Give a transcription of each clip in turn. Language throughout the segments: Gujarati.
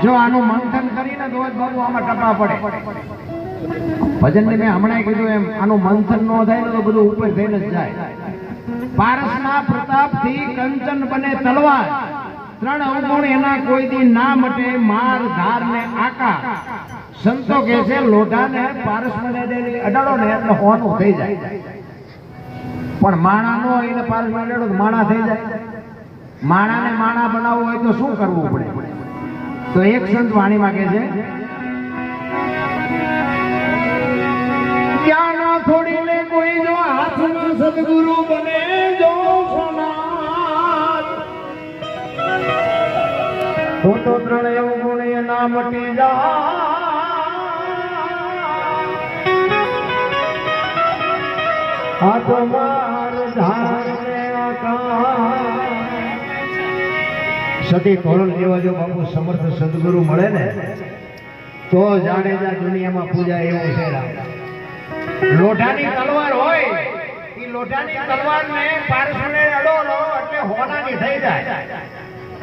જો આનું મંથન કરીને તો જ બાબુ આમાં ટપા પડે. ભજન ને મેં હમણાં કીધું એમ આનું મંથન ન થાય તો બધું ઉપર થઈને જ જાય. પારસના પ્રતાપથી કંચન બને તલવાર, ત્રણ અવગુણ એના કોઈ દી ના મટે, માર ધાર ને આકા. સંતો કહે છે લોઢાને પારસમાં અડાડો ને એટલે હોનું થઈ જાય, પણ માણા નો એને પારસમાં અડાડો તો માણા થઈ જાય. માણાને માણા બનાવવું હોય તો શું કરવું પડે? તો એક સંત વાણીમાં કહે છે જ્ઞાન થોડીને કોઈ જો હાથમાં સદગુરુ બને જો સોનાર, તો ત્રણ એવું ગુણ ના મટી જાય. હાથો માર ધાર ને સતી કોરલ જેવા જો બાપુ સમર્થ સદગુરુ મળે ને તો જાડેજા દુનિયામાં પૂજા એવું છે. લોઢાની તલવાર હોય, એ લોઢાની તલવારને પારસને અડો એટલે હોનાની થઈ જાય,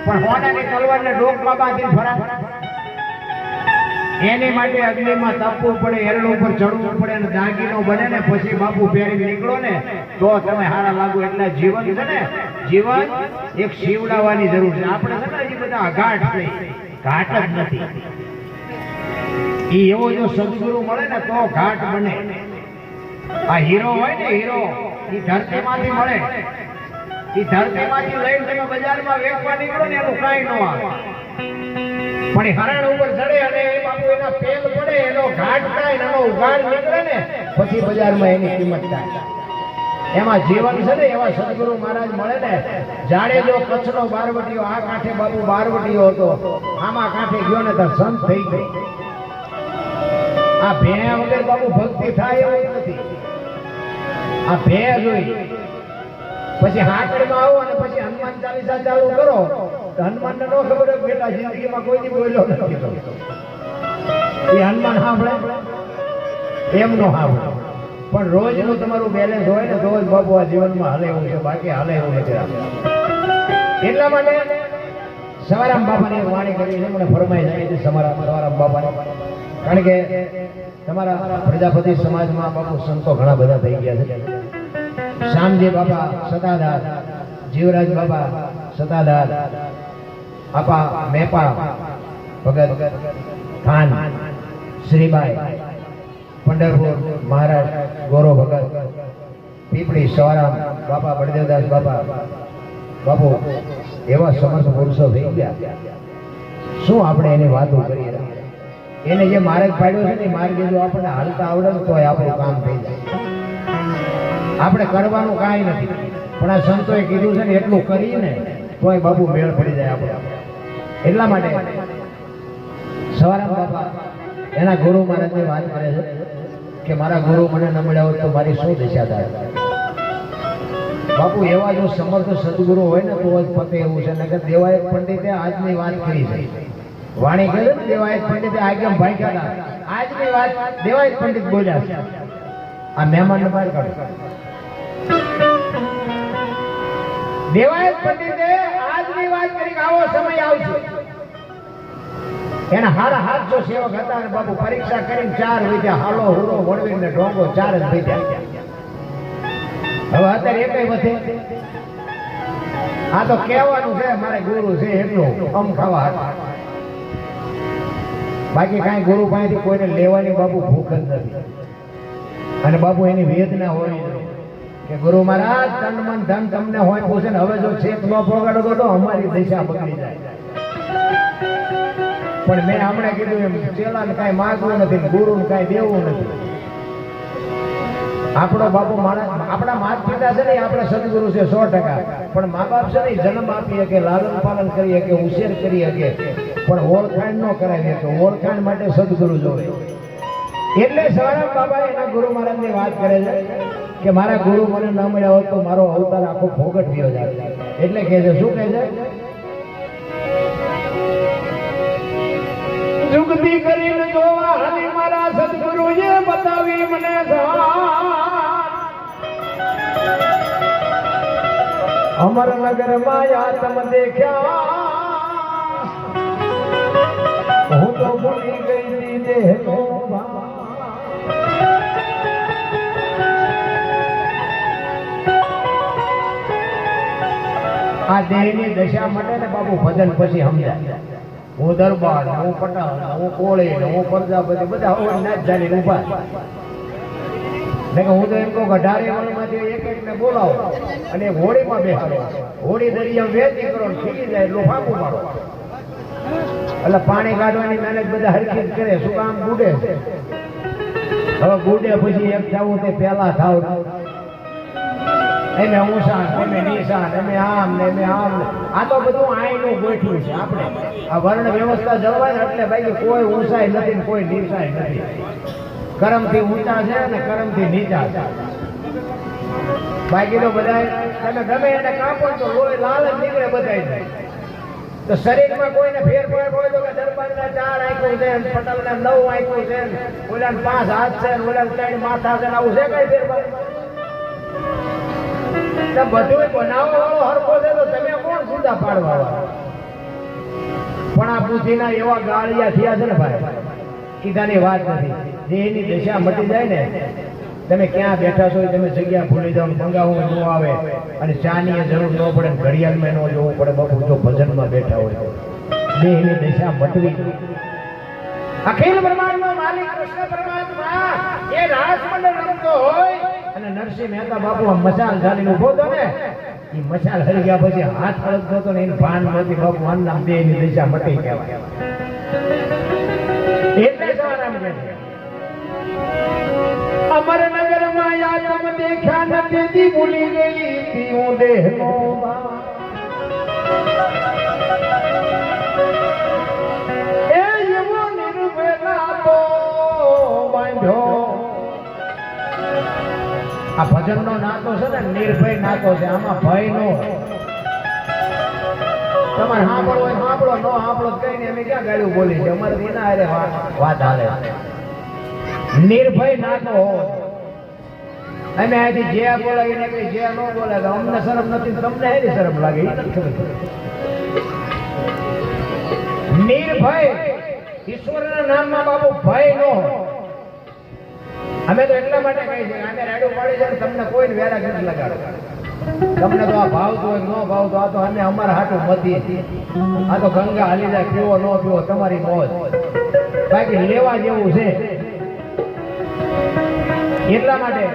પણ હોનાની તલવારને ડોકમાં બાંધી ફરાય. એની માટે અગ્નિમાં તપવું પડે, એરડ ઉપર ચડવું પડે અને દાગીનો બને ને પછી બાપુ પહેરી નીકળો ને તો તમે હારા લાગો. એટલે જીવન છે ને, જીવન એક શિવડાવવાની જરૂર છે. આપણે છે ને હજી બધા અઘાટ થઈ, ઘાટ જ નથી. એ એવો જો સદગુરુ મળે ને તો ઘાટ બને. આ હીરો હોય ને, હીરો એ ધરતીમાંથી મળે, એ ધરતીમાંથી લઈને તમે બજારમાં વેચવા નીકળો ને એનું કાંઈ ન આવે, પણ એ હરણ ઉપર ચડે અને એ બાપુ એના પેલ પડે, એનો ઘાટ થાય ને એનો ઉઘાડ નીકળે ને પછી બજારમાં એની કિંમત થાય. એમાં જીવન છે ને એવા સદગુરુ મહારાજ મળે ને. જાડે જો કચ્છનો બારવટીયો, આ કાંઠે બાપુ બારવટીયો હતો, આમાં કાંઠે ગયો ને તો સંત થઈ ગઈ. આ ભેયા વગર બાપુ ભક્તિ થાય એવું નથી. આ ભેયા જોઈ પછી હાકડમાં આવો અને પછી હનુમાન ચાલીસા ચાલુ કરો તો હનુમાનને ન ખબર હોય બેટા જિંદગીમાં કોઈ દી બોલ્યો નથી. એ હનુમાન સાંભળે એમ નો સાંભળે, પણ રોજનું તમારું બેલેન્સ હોય ને તો જ બાપુ આ જીવનમાં હાલે એવું છે, બાકી હાલે એવું નથી. એટલા માટે સવારામ બાપાની વાણી કરી છે, મને ફરમાઈ જાય છે સવારામ બાપાને. કારણ કે તમારા પ્રજાપતિ સમાજમાં બાપુ સંતો ઘણા બધા થઈ ગયા છે. શ્યામજી બાપા સતાધાર, જીવરાજ બાપા સતાધાર, આપા મેપા ભગત ખાન, શ્રીબાઈ પંઢરપુર મહારાજ ગોરો ભગત, પીપળી સવારામ બાપા બળદેવદાસ બાપા. બાપુ એવા સમર્થ પુરુષો થઈ ગયા. શું આપણે એની વાતો કરીએ? એને જે માર્ગ પાડ્યો છે ને માર્ગે જો આપણને હાલતા આવડે તો આપણું કામ થઈ જાય. આપણે કરવાનું કાંઈ નથી, પણ આ સંતોએ કીધું છે ને એટલું કરીને તોય બાપુ મેળ પડી જાય આપણે. એટલા માટે સવારામ બાપા એના ગુરુ મહારાજની વાત કરે છે કે મારા ગુરુ મને ન મળ્યા હોત તો મારી શું દશા થાય. બાપુ એવા જો સમર્થ સદગુરુ હોય ને તો જ પતે એવું છે. નકર દેવાયત પંડિતે આજની વાત કરી છે, વાણી કરે ને દેવાયત પંડિતે આગમ ભાઈ કાઢા, આજની વાત દેવાયત પંડિત બોલ્યા છે. આ મહેમાન ને બહાર કાઢો. દેવાયત પંડિતે આજની વાત કરી કે આવો સમય આવશે. એના હારા હાથ જો સેવક હતા ને બાપુ પરીક્ષા કરીને 4 વિદ્યા હાલો હુરો વળવીને ઢોંગો 4 જ વિદ્યા. હવે અત્યારે એકઈ વધે. આ તો કહેવાનું છે મારે ગુરુ છે એટલું અમ ખાવા હતા, બાકી કાંઈ ગુરુ પાસેથી કોઈને લેવાની બાપુ ભૂખ જ નથી. અને બાપુ એની વેદના હોય કે ગુરુ મહારાજ તન મન ધન તમને હોય પૂછે ને હવે જો છેક ન પગાડો તો અમારી દિશા બગડી જાય. પણ મેં હમણાં કીધું એમ ચેલાને કાંઈ માગવું નથી, ગુરુને કાંઈ દેવું નથી. આપણો બાપુ માણસ આપણા માતા પિતા છે ને આપણે સદગુરુ છે 100%, પણ મા બાપ છે ને જન્મ આપી શકે, લાલન પાલન કરી શકે, ઉછેર કરી શકે, પણ ઓળખાણ ન કરાવી શકે. ઓળખાણ માટે સદગુરુ જોવે. એટલે સવારામ બાબા એના ગુરુ મહારાજની વાત કરે છે કે મારા ગુરુ મને ન મળ્યા હોત તો મારો અવતાર આખો ફોગટ થયો જાય. એટલે કહે છે, શું કહે છે? જુગતી કરીને જોવા હરી મારા સદગુરુએ બતાવી મને અમરનગર માયા તમ દેખ્યા તો ભૂલી ગઈ દેહનો ભાવ આ દેહની દશા માટે ને બાપુ ભજન પછી સમજાય હું દરબાર હું પટાણ હું કોળી હું પ્રજાપતિ બધા નાચ જાણી ઉભા હું તો એમ કહું અઢારે વર્ણમાંથી એક એક ને બોલાવો અને હોળીમાં બેસાડો હોળી દરિયા વેચી કરો ખીલી જાય એટલું ફાંકું મારો એટલે પાણી કાઢવાની મહેનત બધા હરખી જ કરે શું કામ ગુડે હવે ગુડે પછી એક થવું તે પહેલા થાવ એમે ઊંસાન એમે નિશાન એમે આમ ને એમે આમ આ તો બધું આઈનું ગોઠવ્યું છે આપણે આ વર્ણ વ્યવસ્થા જળવાય એટલે બાકી કોઈ ઊંચાઈ નથી ને કોઈ નિશાઈ નથી કરમથી ઊંચા છે ને કરમથી નીચા છે બાકી તો બધા તમે ગમે એને કાપો તો લોહી લાલ જ નીકળે બધા તો શરીરમાં કોઈને ફેરફાર હોય તો કે દરબારના 4 આંખો છે પટલના 9 આંખો છે ઓલાને 5 હાથ છે ઓલાને 3 માથા છે આવું છે કઈ ફેરફાર બધું બનાવવા વાળો હરખો છે તો તમે કોણ જુદા પાડવા પણ આ બુદ્ધિના એવા ગાળિયા થયા છે ને ભાઈ કીધાની વાત નથી જે એની દશા મટી જાય ને તમે ક્યાં બેઠા છો તમે જગ્યા ભૂલી જાઓ મંગાવવું ન આવે અને ચાની જરૂર ન પડે ઘડિયાળમાં ન જોવું પડે બાપુ જો ભજનમાં બેઠા હોય દેહની દશા મટવી અખિલ બ્રહ્માંડનો માલિક કૃષ્ણ પરમાત્મા એ રાસમંડળ રમતો હોય અને નરસિંહ મહેતા બાપુ મશાલ ઝાલીને ઉભો હતો ને એ મશાલ હરી ગયા પછી હાથ હળગતો હતો ને એને ભાન નહોતી બાપુ આના દેહની દશા મટી કહેવાય એટલે સવારામ કહે અમર નગરમાં યાદમ દેખ્યા નથી દી ભૂલી ગઈ તી હું દેહનો એ એવો નિર્ભેલા તો બાંધ્યો આ ભજનનો નાતો છે ને નિર્ભય નાતો છે આમાં ભય નો તમારે સાંભળો હોય સાંભળો નો સાંભળો કઈ ને અમે ક્યાં ગાડું બોલી છે અમારે એના હારે વાત હાલે નિર્ભય નાતો અમે અહીંથી જે બોલાય એને કઈ જે ન બોલાય અમને શરમ નથી તમને એની શરમ લાગે નિર્ભય ઈશ્વરના નામમાં બાપુ ભય નો અમે તો એટલા માટે કહી છે અમે રાડું પાડી છે તમને કોઈ વેરા નથી લગાડો તમને તો આ ભાવતો હોય ન ભાવતો આ તો અમે અમારા હાટું મધી આ તો ગંગા હાલી જાય પીવો ન પીવો તમારી મોજ બાકી લેવા જેવું છે એટલા માટે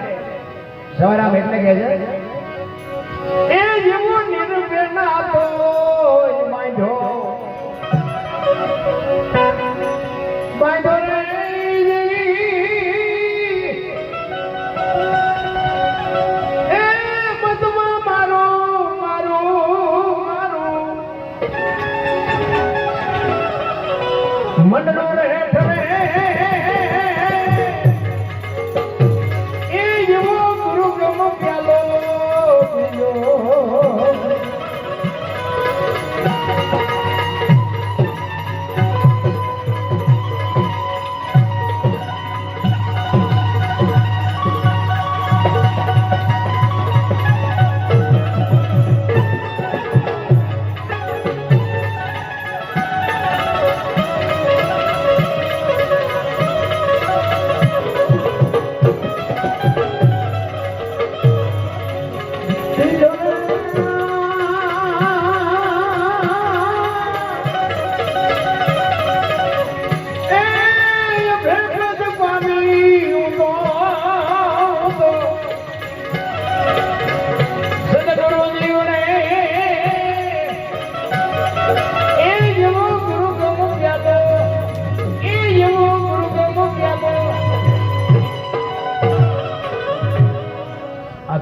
સવારામ એટલે કહે છે એ જેવું નિર્ભેના તો બાંધ્યો બાંધ્યો મંડળો હેઠ એ જેવો ગુરુ ગમ પ્યાલો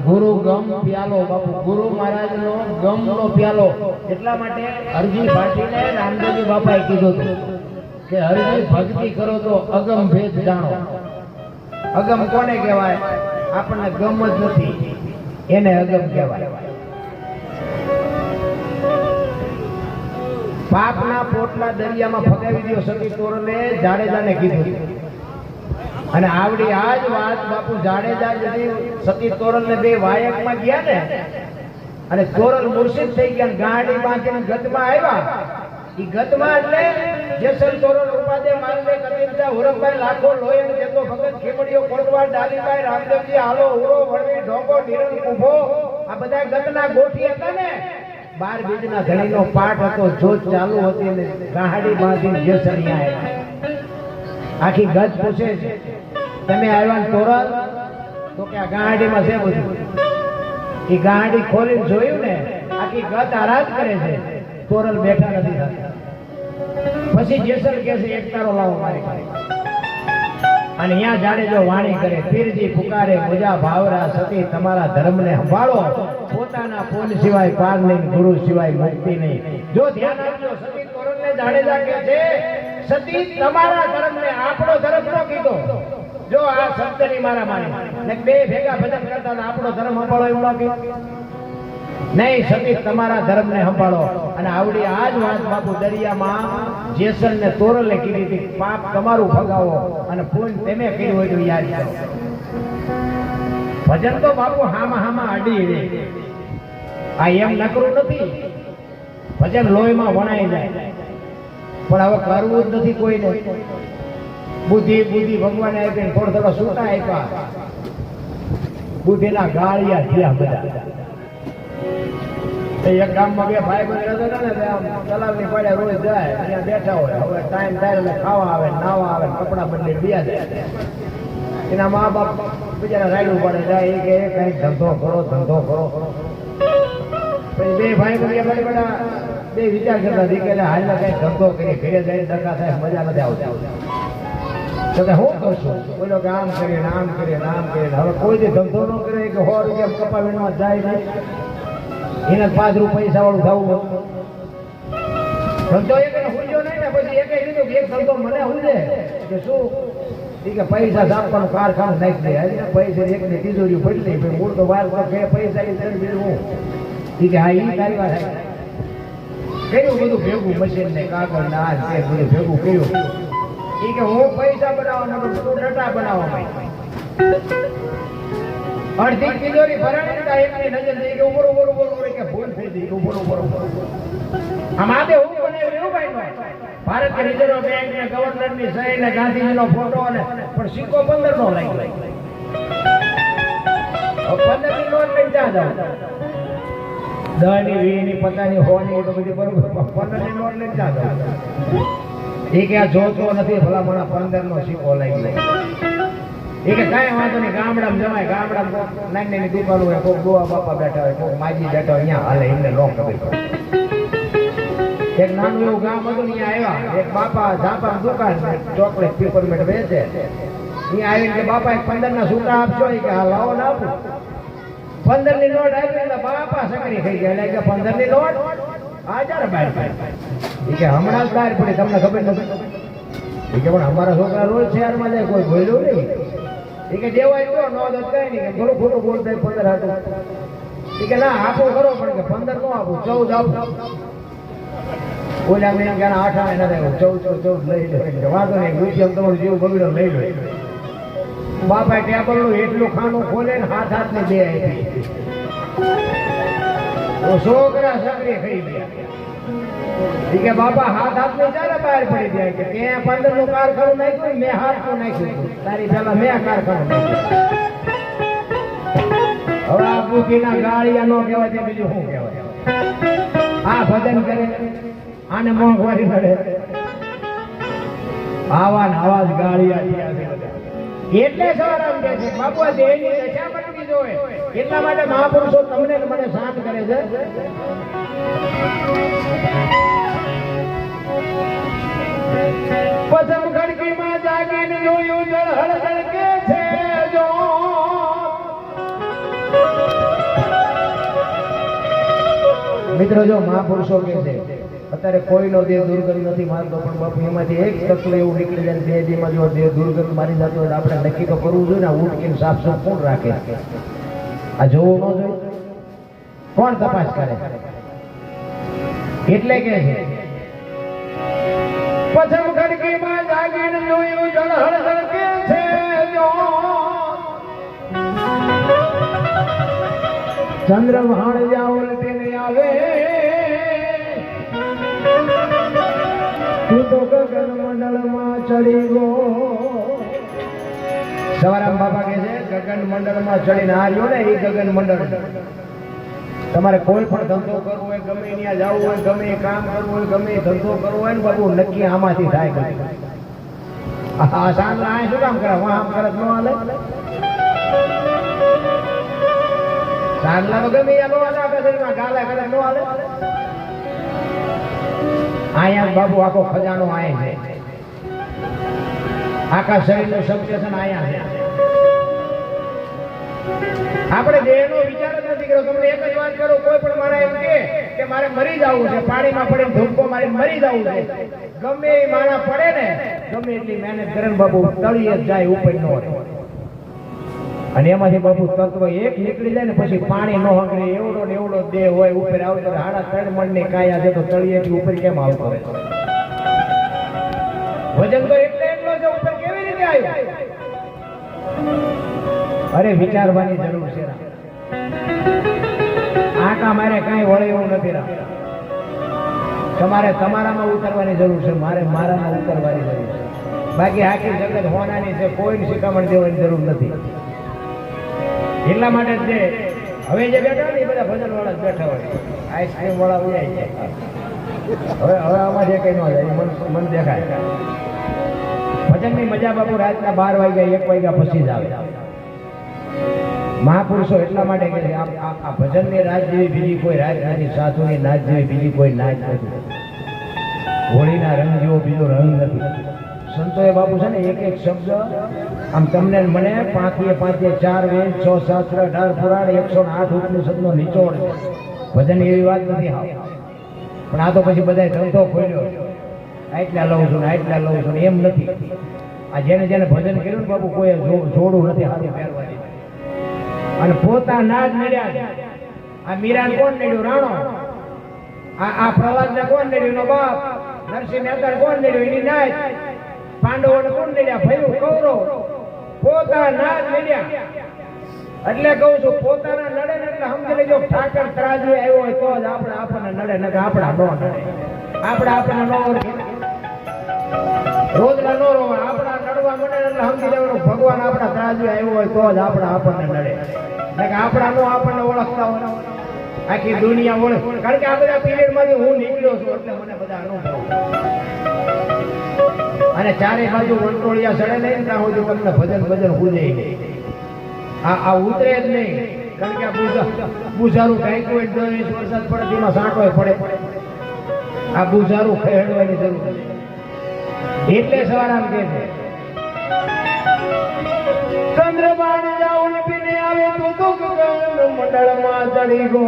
ગુરુ ગમ પ્યાલો બાપુ ગુરુ મહારાજ નો ગમ નો પ્યાલો એટલા માટે હરજી ભાટીને રામદેવજી બાપાએ કીધું હતું કે હરજી ભક્તિ કરો તો અગમ ભેદ જાણો અગમ કોને કહેવાય આપણને ગમ જ નથી એને અગમ કહેવાય પાપના પોટલા દરિયામાં ફગાવી દો સતી તોરલે જાડેજાને કીધું અને આવડી આજ વાત બાપુ જાડેજા જતી સતી તોરલ ને બે વાયક માં ગયા ને અને તોરલ મુર્શિદ થઈ ગયા ગાડી બાંધીને ગતમાં આવ્યા ઈ ગતમાં એટલે જેસલ તોરણ ઉપાદે માનલે કતિમજા હુરમભાઈ લાખો લોયણ જેતો ભગત ખેમડીઓ કોટવાડ ડાલીભાઈ રામદેવજી હાલો ઉરો વળવી ઢોકો નિરંજ કુભો આ બધા ગતના ગોઠી હતા ને 12 બીજના ધણીનો પાઠ હતો જોત ચાલુ હતી અને ગાહડી બાંધી જેસરિયા આવ્યા આખી ગજ પૂછે છે તમે આવ્યા તોરણ તો કે આ ગાહડીમાં છે બધું ઈ ગાહડી ખોલીને જોયું ને આખી ગત આરાધ કરે છે તોરલ બેઠા નથી થતા પછી જેસલ કહે છે એક તારો લાવો મારી અને અહીંયા જાડેજો વાણી કરે પીરજી પુકારે મુજા ભાવરા સતી તમારા ધર્મને સંભાળો પોતાના પોલ સિવાય પાર નહીં ગુરુ સિવાય મુક્તિ નહીં જો ધ્યાન આપજો સતી તોરણને જાડેજા કહે છે સતી તમારા ધર્મને આપણો ધર્મ નો કીધો જો આ શબ્દની મારા માની ને બે ભેગા ભજન કરતા આપણો ધર્મ સંભાળો એવું લાગે નહીં સતી તમારા ધર્મને સંભાળો અને આવડી આ જ વાત બાપુ દરિયામાં જેસલ ને તોરલે કીધી હતી પાપ તમારું ભગાવો અને પુણ્ય તમે કર્યું હોય તો યાદ કરો ભજન તો બાપુ હામાં અડી રે આ એમ નકરું નથી ભજન લોહીમાં વણાઈ જાય પણ હવે કરવું જ નથી કોઈને બુદ્ધિ ભગવાને આપી થોડા સૂતા આપ્યા બુદ્ધિના ગાળિયા થયા બધા એક ગામમાં બે ભાઈ બંધ રહેતા હતા ને તલાવની પાડે રોજ જાય ત્યાં બેઠા હોય હવે ટાઈમ થાય એટલે ખાવા આવે નાવા આવે કપડા બદલી બીયા જાય એના મા બાપ બિચારા રાયડું પડે જાય કે કઈ ધંધો કરો પછી બે ભાઈ બંધ બધા બે વિચાર કરતા દીકરા હાલ કઈ ધંધો કરી ઘરે જઈને ધક્કા થાય મજા નથી આવતી તો કે હું કરશું બોલો કે આમ કરીને હવે કોઈ જે ધંધો ન કરે કે 100 રૂપિયા કપાવીમાં જાય નહીં એને 5 રૂપિયા પૈસા વાળું થવું ધંધો એક હુંજો નહીં ને પછી એક લીધું કે એક ધંધો મને હુંજે કે શું કે પૈસા છાપવાનું કારખાનું નાખી દે પૈસા એકની તિજોરી પડી લઈ મૂળ તો વાર કે પૈસા બીજું હું કે હા એ તારી વાત કર્યું બધું ભેગું મશીન ને કાગળ ને આ તે બધું ભેગું કર્યું કે હું પૈસા બનાવવા ડટા બનાવવા અડધી તિજોરી ભરાણી એકની નજર થઈ કે ઉપર કે ભૂલ થઈ ગઈ ઉપર આમ આદે હું બનાવ્યું એવું ભાઈ ભારતીય રિઝર્વ બેંક ને ગવર્નર ની સહી ને ગાંધીજી નો ફોટો અને પણ સિક્કો 15 નો લાગ્યો 15 ની નોટ લઈ જા જાવ 10 ની 20 ની 50 ની 100 ની તો બધી બરોબર 15 ની નોટ લઈ જા જાવ એ કે આ જોતો નથી ભલામણા 15 નો સિક્કો લાગી એ કે કાંઈ વાંધો નહીં ગામડામાં જમાય ગામડામાં નાની દુકાન હોય કોઈક ગોવા બાપા બેઠા હોય કોઈક માજી બેઠા હોય અહીંયા હાલે એમને લો ખબર પડે એક નાનું એવું ગામ હતું અહીંયા આવ્યા એક બાપા ઝાપા દુકાન ચોકલેટ પેપરમેન્ટ વેચે અહીંયા આવીને કે બાપા 15 ના સૂટા આપશો કે હા લાવો ને આપું 15 ની નોટ આપી એટલે બાપા સકરી થઈ ગયા એટલે કે 15 ની નોટ હાજર બહાર પડી કે હમણાં જ બહાર પડી તમને ખબર નથી કે પણ અમારા છોકરા રોજ શહેરમાં જાય કોઈ બોલ્યું નહીં એ કે દેવાય તો નો દત કઈ નહીં કે થોડું ખોટું બોલતા 15 હતું એ કે ના આપો ખરો પણ કે 15 નો આપું 14 આપું ઓલા મહિના કે 8 આવે નથી 14 લઈ લે વાંધો નહીં ગુજ્જમ તમારું જેવું બગડો લઈ લો બાપા ટેબલ નું એટલું ખાનું ખોલે ને હાથ ને બે આપી છોકરા સકરી ખાઈ ગયા કે બાપા હાથ ને ચાલે બહાર પડી જાય કે ત્યાં 15 નું કારખાનું નાખ્યું મેં હાથ નું નાખ્યું તારી પેલા મેં કારખાનું નાખ્યું હવે આ બુદ્ધિના ગાળિયા નો કહેવાય તે બીજું શું કહેવાય આ ભજન કરે આને મોંઘવારી મળે આવા ને આવા જ ગાળિયા એટલે સવારામ કહે છે બાપુ આ દેહની દશા બનવી જોઈએ એટલા માટે મહાપુરુષો તમને મને શાંત કરે છે પસમ ખડકીમાં જાગીને જોયું જળ હળકે છે જો મિત્રો જો મહાપુરુષો કે છે અત્યારે કોઈનો દેહ દુર્ગંધ નથી મારતો પણ બાપુ એમાંથી એક તત્વ એવું નીકળી જાય 2 દીમાં જો દેહ દુર્ગંધ મારી જતો હોય આપણે નક્કી તો કરવું જોઈએ ને ઉઠકીને સાફ કોણ રાખે આ જોવું ન જોઈએ કોણ તપાસ કરે એટલે કે છે પછમ ખડકીમાં જાગીને જોયું જળ હળકે છે જો ચંદ્ર વહાણ જાવ તેને આવે ચડી ગો સવારામ બાપા કહે છે ગગન મંડળમાં ચડીને આ રહ્યો ને એ ગગન મંડળ. તમારે કોઈ પણ ધંધો કરવો હોય, ગમે ત્યાં જવું હોય, ગમે કામ કરવું હોય, ગમે ધંધો કરવો હોય ને બાબુ નક્કી આમાંથી થાય. આ સાંજના આ શું કામ કરે? આમ કરે ન હાલે. સાંજલા ગમે નો હાલે, આખા ગાલે કરે ન હાલે. અહીંયા બાબુ આખો ખજાનો આય છે. આખા શરીરનું સબસ્ટેશન અહીંયા છે. આપણે દેહનો વિચાર જ નથી કર્યો. તમને એક જ વાત કરું, કોઈ પણ મારા એમ કે મારે મરી જવું છે, પાણીમાં પડીને ધૂપકો મારી મરી જવું છે, ગમે એ મારા પડે ને ગમે એટલી મહેનત કરે ને બાબુ તળિયે જાય, ઉપર ન રહે. અને એમાંથી બાબુ તત્વ એક નીકળી જાય ને પછી પાણી ન હંગરે એવડો ને એવડો દેહ હોય, ઉપર આવે તો 3.5 મણની કાયા છે, તો તળિયેથી ઉપર કેમ આવતો રહે? વજન તો એટલો છે, ઉપર કેવી રીતે આવ્યો? અરે વિચારવાની જરૂર છે. આકા મારે કઈ વળે એવું નથી. તમારે તમારામાં ઉતરવાની જરૂર છે, મારે મારામાં ઉતરવાની જરૂર છે. બાકી આખી જગત હોનાની છે, કોઈને શિખામણ દેવાની જરૂર નથી. એટલા માટે જ હવે જે બેઠા ને એ બધા ભજન વાળા જ બેઠા હોય, આઈસ્ક્રીમ વાળા ઉડાય છે. હવે આમાં જે કઈ ન જાય મન દેખાય. ભજનની મજા બાપુ રાતના 12 વાગ્યા 1 વાગ્યા પછી જ આવે. મહાપુરુષો એટલા માટે કે આ ભજનની રાત જેવી બીજી કોઈ રાત નથી, સાધુની નાચ જેવી બીજી કોઈ નાચ નથી, હોળીના રંગ જેવો બીજો રંગ નથી. સંતોએ બાપુ છે ને એક એક શબ્દ આમ તમને મને 5 4 વેદ 6 શાસ્ત્ર 18 પુરાણ 108 ઉપનિષદનો નિચોડ છે. ભજન એવી વાત નથી. પણ આ તો પછી બધા ધંધો ખોલ્યો, આટલા લઉં છું આટલા લઉં છું એમ નથી. આ જેને જેને ભજન કર્યું ને બાપુ કોઈ જોડું નથી હાથે પહેરવાની. અને પોતાના જ નડ્યા. આ મીરાને કોણ નડ્યું? રાણો. આ પ્રહલાદને કોણ નડ્યું? એનો બાપ. નરસિંહ મહેતા કોણ નડ્યું? એની નાય. પાંડવોને કોણ નડ્યા? ભયું કૌરવ. પોતાના જ નડ્યા. એટલે કહું છું પોતાના નડે ને એટલે સમજી લેજો ઠાકર ત્રાજુ આવ્યો હોય તો જ આપણને નડે, ને આપણા નો નડે. આપણને નો ઓળખે, રોજના નો રોવા. આપણા નડવા મળે એટલે સમજી લેવાનું ભગવાન આપણા ત્રાજુ આવ્યો હોય તો જ આપણને નડે. આપણા નો આપણને ઓળખતા હોય, આખી દુનિયા ઓળખ. કારણ કે આ બધા પીરિયડ માંથી હું નીકળ્યો છું એટલે મને બધા અનુભવ. અને ચારે બાજુ વંટોળિયા સડે નહીં ત્યાં સુધી તમને ભજન ભૂલે આ ઉતરે જ નહીં. કારણ કે આ બુઝારું કાંઈક હોય 10 ઇંચ વરસાદ પડે તેમાં સાંટો પડે. આ બુઝારું ખેડવાની જરૂર નથી. એટલે સવારામ કે છે ચંદ્રબાણ જાઉં પીને આવે તો મંડળમાં ચડી ગો.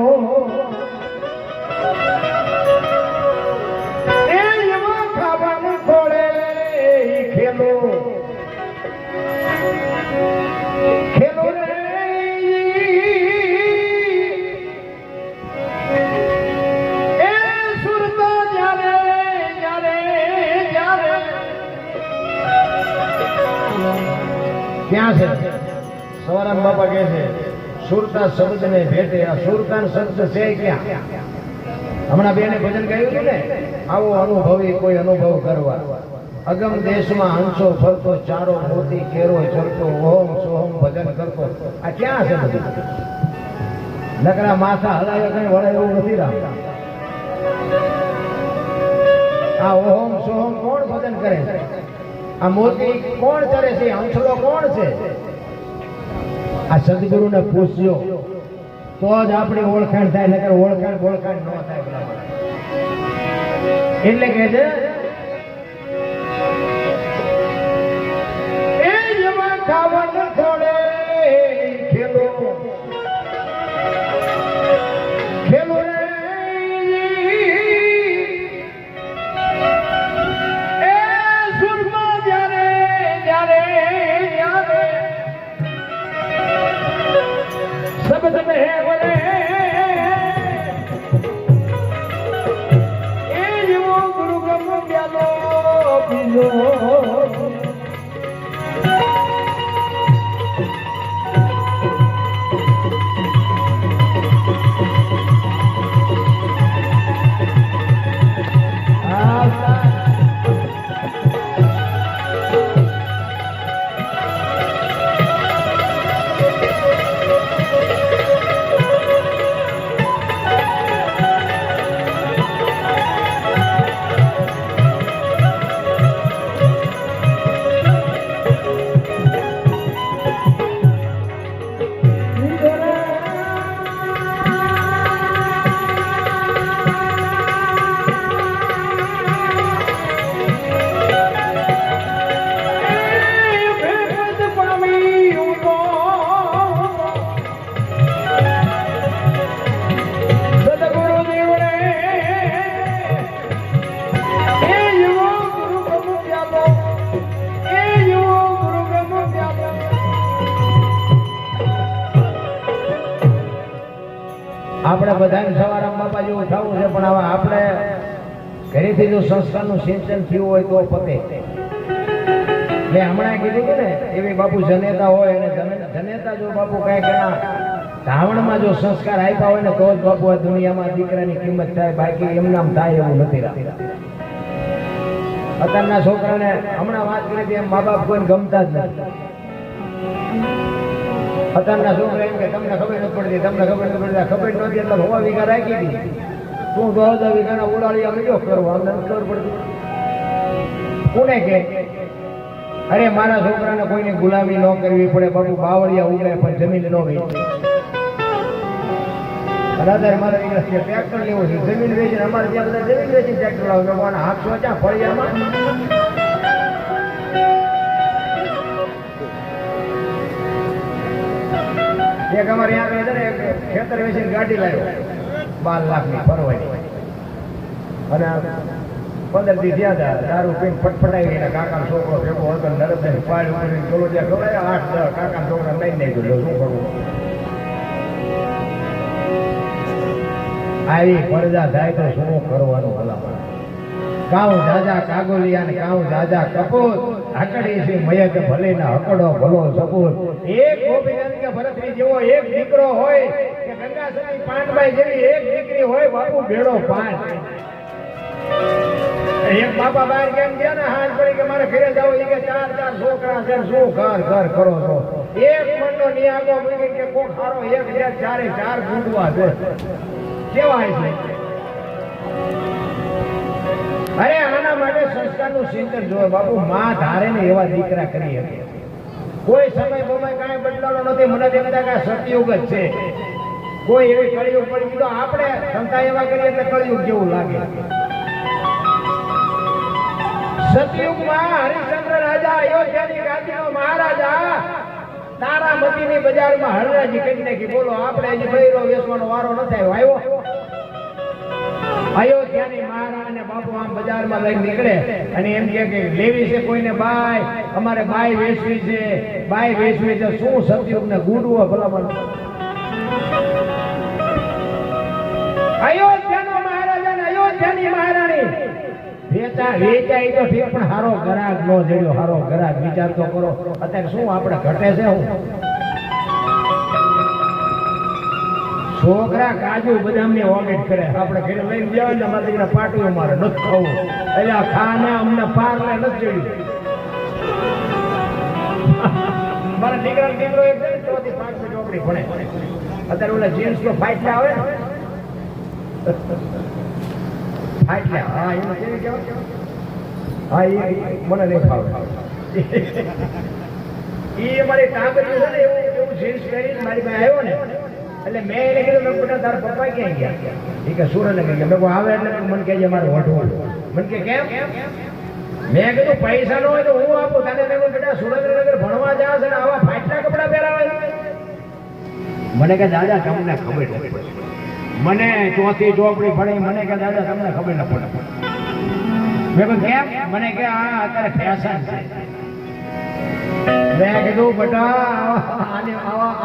એમાં ખાવાનું ખોળે ખેલો ખેલો રે. એ સુરતો જ્યારે જ્યારે જ્યારે ક્યાં છે? સવારામ બાપા કહે છે સુરતા શબ્દ ને ભેટે. આ સુરતા શબ્દ છે ક્યાં? હમણાં બેને ભજન ગાયું હતું ને, આવો અનુભવી કોઈ અનુભવ કરવા. અગમ દેશમાં હંસો ફરતો, ચારો મોતી કેરો ચરતો, ઓમ સોહમ ભજન કરતો. આ ક્યાં છે બધું? નકરા માથા હલાવે કઈ વળે એવું નથી. રામ આ ઓમ સોહમ કોણ ભજન કરે છે? આ મોતી કોણ ચરે છે? હંસલો કોણ છે? આ સદગુરુને પૂછજો તો જ આપણી ઓળખાણ થાય, નકર ઓળખાણ ન થાય. એટલે કે છે એ જેમાં ખાવાનું થોડે ખેલો ખેલો રે. એ સુરમાં જ્યારે જ્યારે જ્યારે શબ્દ મે હે બોલે એ જેવો ગુરુ બ્રહ્મ જ્ઞાનો બીજો. બધાને સવારામ બાપા જેવું થવું છે, પણ હવે આપણે ઘરેથી જો સંસ્કારનું સિંચન થયું હોય તો પતે. મેં હમણાં કીધું કે ને એવી બાપુ જનેતા હોય અને જનેતા જો બાપુ કઈક એના ધાવણમાં જો સંસ્કાર આપ્યા હોય ને તો જ બાપુ આ દુનિયામાં દીકરાની કિંમત થાય, બાકી એમનામ થાય એવું નથી રાખતા. અત્યારના છોકરાને હમણાં વાત કરી હતી એમ મા બાપ કોઈને ગમતા જ નથી. અત્યારના છોકરા એમ કે તમને ખબર નથી પડતી, તમને ખબર નથી પડતી. ખબર નહોતી એટલે હવા વીઘા રાખી હતી, તું 10 વીઘાના ઉડાડિયા વિડીયો કરવા અમને ખબર પડતી. કોને કે અરે મારા છોકરાને કોઈની ગુલામી ન કરવી પડે બાપુ, બાવળિયા ઉગે પણ જમીન ન વેચે. અત્યારે મારા દીકરા ટ્રેક્ટર લેવું છે, જમીન વેચીને અમારે ત્યાં બધા જમીન વેચીને ટ્રેક્ટર લાવે. હાથ સોચા ફળિયામાં એક અમારે ત્યાં ખેતર વેચીને ગાડી લાવ્યો 12 લાખની ફરવાની, અને 15 દી થયા હતા દારૂ પીને ફટફટાઈ ગયા. કાકા છોકરો ભેગો હતો નરસને પાડ ઉતરીને ચોલો ત્યાં ખવડાય 8-10 કાકા છોકરા લઈ નહીં ગયો. શું કરવું? આવી પડદા થાય તો શું કરવાનું? ભલા કાઉ જાજા કાગોલિયા ને કાઉ જાજા કપૂર હકડી છે મયક ભલે ના હકડો ભલો સપૂર. એક ગોપીનંદ કે ભરતરી જેવો એક દીકરો હોય કે ગંગાસતી પાંડબાઈ જેવી એક દીકરી હોય બાપુ બેડો પાંચ. એક બાપા બહાર કેમ ગયા ને હાથ પડી કે મારે ઘરે જાવ, એ કે 4 છોકરા છે, શું ઘર કરો છો? એક મનનો નિયાગો મૂકી કે કોક હારો એક બે 4 ગુંડવા છે કેવાય છે. અરે આના માટે સંસ્કારનું સિંચન જોવે બાપુ. માં ધારે ને એવા દીકરા કરી શકે. કોઈ સમય બમય કાંઈ બદલાવો નથી. મને દેખતા કે સતયુગ જ છે. કોઈ એવી કળિયુગ પડી ગયો આપણે સંતા એવા કરીએ એટલે કળિયુગ જેવું લાગે. સતયુગમાં હરિશ્ચંદ્ર રાજા અયોધ્યાની ગાદીનો મહારાજા તારામતીની બજારમાં હરરાજી કરી નાખી. બોલો આપણે હજી બૈરો વેચવાનો વારો ન થાય આવ્યો. અયોધ્યાની મહારાણીને બાપુ આમ બજારમાં લઈને નીકળે અને એમ કે લેવી છે કોઈને બાય, અમારે બાય વેચવી છે, બાય વેચવી છે. શું સતયુગને ગુડવો ભલામણ. અયોધ્યાનો મહારાજા ને અયોધ્યાની મહારાણી વેચાય તો ઠીક, પણ હારો ગરાગ નો જડ્યો. હારો ગરાગ વિચાર તો કરો. અત્યારે શું આપણે ઘટે છે? હું છોકરા કાજુ બદામ ની ઓમેટ કરે, આપણે ઘરે લઈને જાવ ને મારા દીકરા પાટીઓ મારે નથી ખાવું, એટલે ખાને અમને પાર લે નથી ચડ્યું. મારા દીકરા દીકરો એક છે 4 થી 5 ચોપડી ભણે. અત્યારે ઓલા જીન્સ નો ફાટલા આવે ને ફાટલા, હા એમાં કેવી કેવા, હા એ મને નહીં ફાવે. એ અમારી કાંકરીઓ છે ને એવું જીન્સ પહેરીને મારી પાસે આવ્યો ને એટલે મેં એને કીધું મેં બેટા તારા પપ્પા ક્યાં ગયા? એ કે સુરેન્દ્રનગર ગયા. મેં આવે એટલે મને કહેજે મારે વઢવું. મને કે કેમ? મેં કીધું પૈસા ન હોય તો હું આપું તને. મેં બેટા સુરેન્દ્રનગર ભણવા જાવ છે ને આવા ફાટલા કપડા પહેરાવે? મને કે દાદા તમને ખબર નથી પડે. મને 4થી ચોપડી ભણી, મને કે દાદા તમને ખબર ન પડે. મેં કહ્યું કેમ? મને કે આ અત્યારે ફેશન છે. મેં કીધું બેટા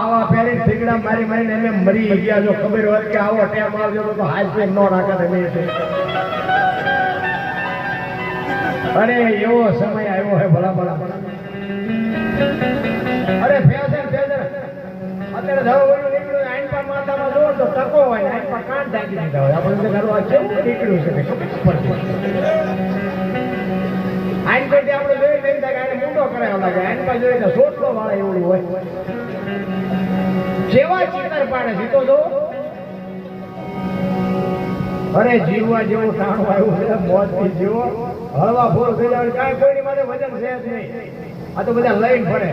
આવા પહેરી ઠીકડા મારી મારીને એમ મરી ગયા. જો ખબર હોત કે આવો ટેમ આવજો તો હાથ પેન ન રાખે. અરે એવો સમય આવ્યો હે ભલા ભલા. અરે ફેશન અત્યારે ધરો નીકળ્યું આઈનપા માથામાં જોવો તો ટકો હોય ને આઈનપા કાન ઢાંકી દીધા હોય. આપણે ઘરો આ કેવું નીકળ્યું છે આઈન પરથી આપણે જોઈ નહીં થાય કે મૂંડો કરાયો લાગે. આઈન પર જોઈએ તો સોટલો વાળા એવું હોય. જેવા ચિત્તર પાડે જીતો જો. અરે જીવવા જેવું ટાણું આવ્યું છે. મોજથી જીવો, હળવા ફોર થઈ જાય. કાંઈ કોઈની માટે વજન છે જ નહીં. આ તો બધા લઈને ફરે.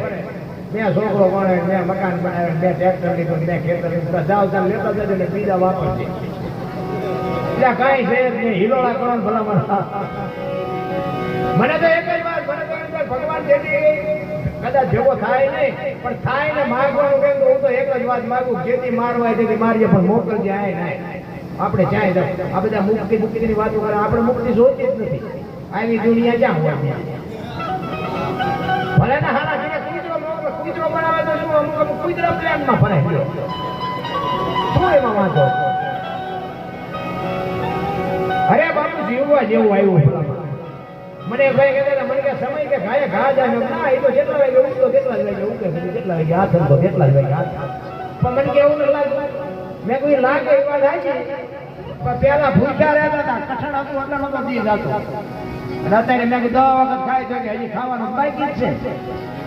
મેં છોકરો ભણે, મેં મકાન બનાવે, મેં ટ્રેક્ટર લીધું, મેં ખેતર લીધું. જાવ ચાલ લેતા જજો ને બીજા વાપરજે. એટલે કાંઈ છે જ નહીં. હિલોળા કરો ને ભલામણ. મને તો એક જ વાત, ભગવાન જેથી કદાચ જેવો થાય નહીં, પણ થાય ને માગવાનું કેમ? હું તો એક જ વાત માગું, જેથી મારવાય તેથી મારીએ, પણ મોકલજે. આય નાય આપણે ચાય જાવ. આ બધા મુક્તિની વાતો કરે, આપણે મુક્તિ જોતી જ નથી. આવી દુનિયા ક્યાં હોય? ભલે ને હાલા કૂતરો બનાવે તો શું? અમુક કૂતરા પ્લેનમાં ફરે ગયો શું એમાં વાંધો? જોવા જેવું આવ્યું ભલામણ. મને ભાઈ કહેતા હતા, મને કે સમય કે ઘાએ ઘા જાય ના, એ તો જેટલા વાગે ઉઠતો કેટલા જ વાગે ઉઠે, કેટલા વાગે હાથ હતો કેટલા જ વાગે હાથ. પણ મને કે એવું ન લાગ્યું. મેં કોઈ લાગે એ વાત આવી પણ પેલા ભૂખ્યા રહેતા હતા, કઠણ હતું એટલે નતો દી જતો. અત્યારે મેં કીધું 10 વખત ખાય તો કે હજી ખાવાનું બાકી જ છે.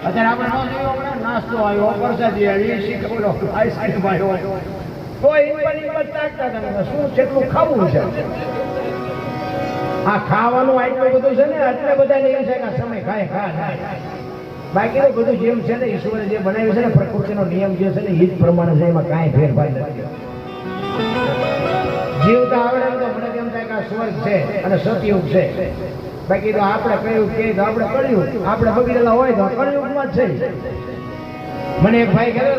અત્યારે આપણે ન જોયો હમણાં નાસ્તો આવ્યો, પ્રસાદી આવી, શીખવડો, આઈસ્ક્રીમ આવ્યો, તો એ પણ ચાટતા હતા. શું કેટલું ખાવું છે? આ ખાવાનું આટલું બધું છે ને, એટલે બધા એમ છે કે સમય ખાય ખા. બાકી તો બધું જેમ છે ને, ઈશ્વરે જે બનાવ્યું છે ને, પ્રકૃતિનો નિયમ જે છે ને, એ જ પ્રમાણે છે, એમાં કાંઈ ફેરફાર નથી. જીવતા આવડે તો મને કેમ થાય કે આ સ્વર્ગ છે અને સતયુગ છે. બાકી તો આપણે કહ્યું કે આપણે કર્યું, આપણે બગડેલા હોય તો કળિયુગમાં જ છે. મને એક ભાઈ કહેતો,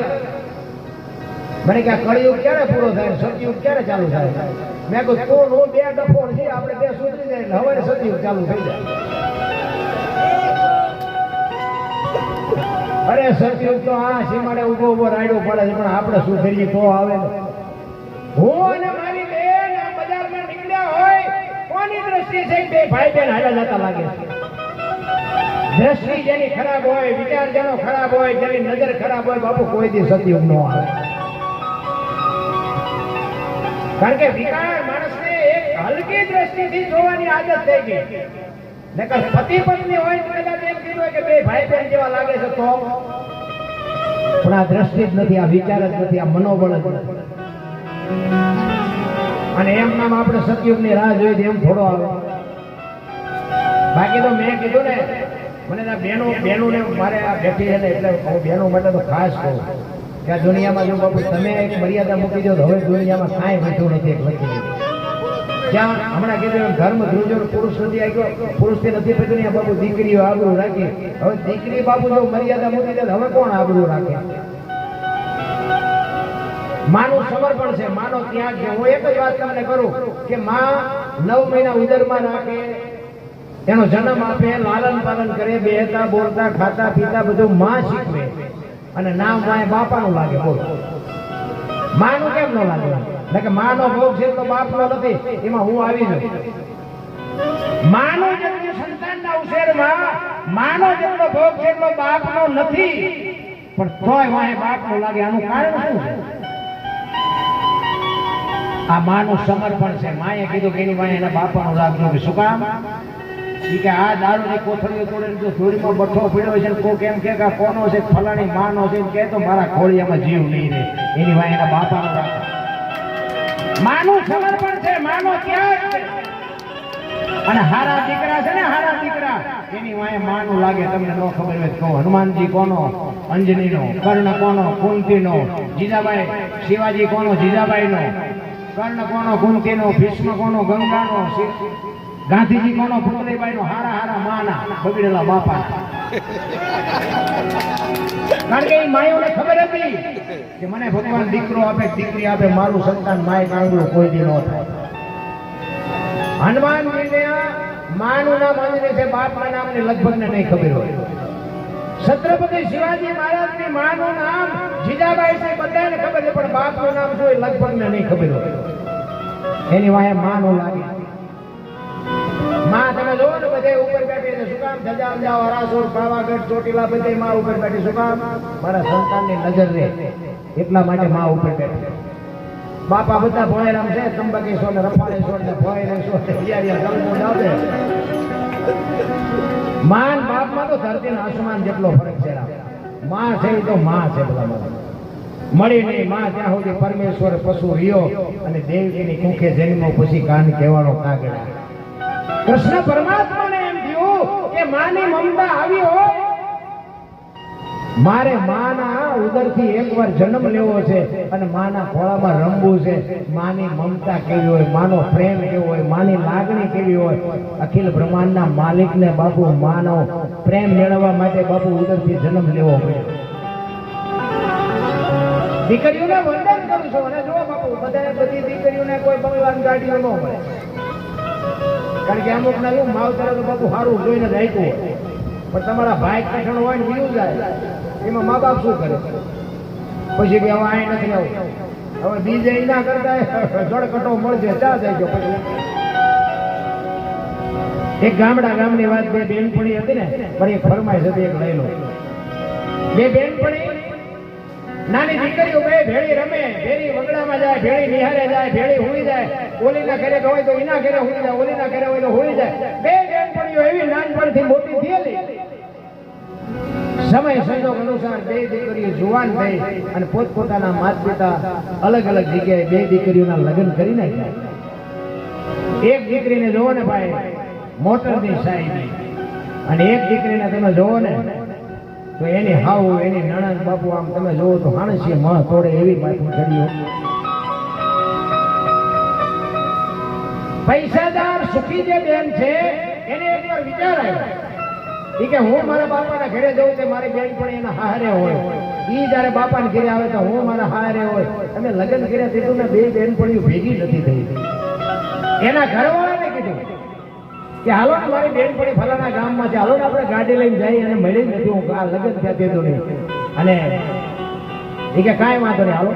મને કે આ કળિયુગ ક્યારે પૂરો થાય, સતયુગ ક્યારે ચાલુ થાય? મેં કહ્યું તો નો બે ડફોળ છે, આપણે બે સુધરી જાય એટલે હવે સતયુગ ચાલુ થઈ જાય. અરે સતયુગ તો આ સીમાડે ઉભો ઉભો રાડ્યો પડે છે, પણ આપણે શું કરીએ તો આવે ને. હું અને મારી બેન બજારમાં નીકળ્યા હોય, કોની દ્રષ્ટિ છે બે ભાઈ બેન હાલા જતા લાગે છે. દ્રષ્ટિ જેની ખરાબ હોય, વિચાર જેનો ખરાબ હોય, જેની નજર ખરાબ હોય, બાપુ કોઈ દી સતયુગ ન આવે. કારણ કે વિકાર માણસને એક હલકી દ્રષ્ટિથી જોવાની આદત થઈ ગઈ. નકર પતિ પત્ની હોય તો કદાચ એમ કીધું હોય કે બે ભાઈ બહેન જેવા લાગે છે તો, પણ આ દ્રષ્ટિ જ નથી, આ વિચાર જ નથી, આ મનોબળ જ નથી. અને એમ નામ આપણે સતયુગની રાહ જોઈ એમ થોડો આવે. બાકી તો મેં કીધું ને, મને બેનો ને મારે આ બેઠી છે ને, એટલે હું બેનો માટે તો ખાસ કહું કે આ દુનિયામાં જો બાપુ તમે એક મર્યાદા મૂકી દો તો હવે દુનિયામાં કાંઈ વધ્યું નથી. એક લખી જ્યાં હમણાં કીધું ધર્મ ધ્રુજો પુરુષ નથી આવ્યો, પુરુષથી નથી પીધું ને બાપુ દીકરીઓ આબરૂ રાખી. હવે દીકરી બાપુ જો મર્યાદા મૂકી દે હવે કોણ આબરૂ રાખે? માનું સમર્પણ છે, માનો ત્યાગ છે. હું એક જ વાત તમને કરું કે માં 9 મહિના ઉદરમાં રાખે, એનો જન્મ આપે, લાલન પાલન કરે, બેહતા બોલતા ખાતા પીતા બધું માં શીખવે, અને નામ માએ બાપાનું લાગે. બોલો માનું કેમ ન લાગે? કે માનો ભોગ છે તો બાપનો નથી, એમાં હું આવી જાઉં. માનો જેટલું સંતાનના ઉછેરમાં માનો જેટલો ભોગ છે એટલો બાપનો નથી, પણ તોય વાહે બાપનો લાગે. આનું કારણ શું છે? આ માનું સમર્પણ છે. માએ કીધું કે એની વાહે એના બાપાનું રાખજો. શું કામ? કે આ દારૂની કોથળીઓ તોડે જો ધૂળીમાં બઠ્ઠો પીડ્યો છે, કોઈ કેમ કે કોનો છે, ફલાણી માનો છે, કે તો મારા ખોળિયામાં જીવ નહીં રહે, એની વાહે એના બાપાનું રાખો. માનું સમર્પણ છે, માનો ત્યાગ છે. અને હારા દીકરા છે ને, હારા દીકરા એની વાહે માનું લાગે. તમને ન ખબર હોય તો હનુમાનજી કોનો? અંજનીનો. કર્ણ કોનો? કુંતીનો. જીજાબાઈ શિવાજી કોનો? જીજાબાઈનો. કર્ણ કોનો? કુંતીનો. ભીષ્મ કોનો? ગંગાનો. ગાંધીજી કોનો? પુતળીબાઈનો. હારા હારા માના, બગડેલા બાપા. કારણ કે એ માયોને ખબર હતી કે મને ભગવાન દીકરો આપે, દીકરી આપે, મારું સંતાન માય કાંગડું કોઈ દી ન થાય. હનુમાનજીને માનું નામ અંજની છે, બાપના નામની લગભગ ને નહીં ખબર હોય. છત્રપતિ શિવાજી મહારાજની માનું નામ જીજાબાઈ છે, બધાને ખબર છે, પણ બાપનું નામ શું લગભગ ને નહીં ખબર હોય. એની વાહે માનું લાગે. માં તમે જોવો ને બધે ઉપર બેઠી છે. શું કામ? ધજા અમદાવાદ, વારાસોર, પાવાગઢ, ચોટીલા બધે માં ઉપર બેઠી. શું કામ? મારા સંતાનની નજર રહે એટલા માટે માં ઉપર બેઠી. બાપા બધા ભોયરામ છે, ત્રંબકેશ્વર ને રફાળેશ્વર ને ભોયરેશ્વર ને હિયારિયા ગલમો જાવે. માન બાપમાં તો ધરતી ને આસમાન જેટલો ફરક છે. માં છે તો માં છે. બધા મળી નહીં માં ત્યાં સુધી પરમેશ્વર પશુ રહ્યો અને દેવકીની કુખે જન્મો પછી કાન કહેવાનો કાગડા. કૃષ્ણ પરમાત્માને એમ થયું કે માની મમતા આવી હોય, મારે માના ઉદરથી એકવાર જન્મ લેવો છે અને માના ખોળામાં રમવું છે. માની મમતા કેવી હોય, માનો પ્રેમ કેવો હોય, માની લાગણી કેવી હોય. અખિલ બ્રહ્માંડના માલિકને બાપુ માનો પ્રેમ મેળવવા માટે બાપુ ઉદરથી જન્મ લેવો પડે. દીકરીઓને વંદન કરું છું. અને જો બાપુ બધી દીકરીઓને કોઈ ભગવાન ગાડીઓ ન મળે, કારણ કે અમુક ના માવતર તો બાપુ સારું જોઈને જ આપ્યું હોય, પણ તમારા ભાઈ કઠણ હોય ને બીજું જાય, એમાં મા બાપ શું કરે? પછી કે હવે અહીં નથી આવું, હવે બીજે ના કરતા જળકટો મળશે ચા જાય. પછી એક ગામની વાત, બે બેનપણી હતી ને, પણ એક ફરમાઈશ હતી, એક લઈ લો. બે બેનપણી નાની દીકરીઓ બે ભેળી રમે, ભેળી વગડામાં જાય, ભેળી નિહારે જાય, ભેળી હુઈ જાય, ઓલીના ઘરે હોય તો એના ઘરે હુઈ જાય, ઓલીના ઘરે હોય તો હુઈ જાય. બે બેનપણીઓ એવી નાનપણથી મોટી થયેલી. સમય સંજોગ અનુસાર બે દીકરીઓ જુવાન થઈ અને પોતપોતાના માતા પિતા અલગ અલગ જગ્યાએ બે દીકરીઓના લગ્ન કરી નાખ્યા. એક દીકરીને જોવો ને ભાઈ મોટરની સાઈ, અને એક દીકરીને તમે જોવો ને તો એની હાવ, એની નણંદ બાપુ આમ તમે જોવો તો હાણસી મહ તોડે એવી માથું ચડ્યો. પૈસાદાર સુખી જે બેન છે એને એકવાર વિચાર આવ્યો કે હું મારા બાપાના ઘરે જઉં તે મારી બેન પણ એના હારે હોય, ઈ જયારે બાપાના ઘરે આવે તો હું મારા હારે હોય. તમે લગ્ન કર્યા દીધું ને, બે બેનપણીઓ ભેગી નથી થઈ. એના ઘરવાળાને કીધું કે હાલો ને મારી બેનપણી ફલાણા ગામમાં છે, હાલો ને આપણે ગાડી લઈને જઈએ, અને મળી નથી, હું આ લગ્ન થયા દીધું નહીં. અને એ કે કાંઈ વાંધો નહીં, હાલો.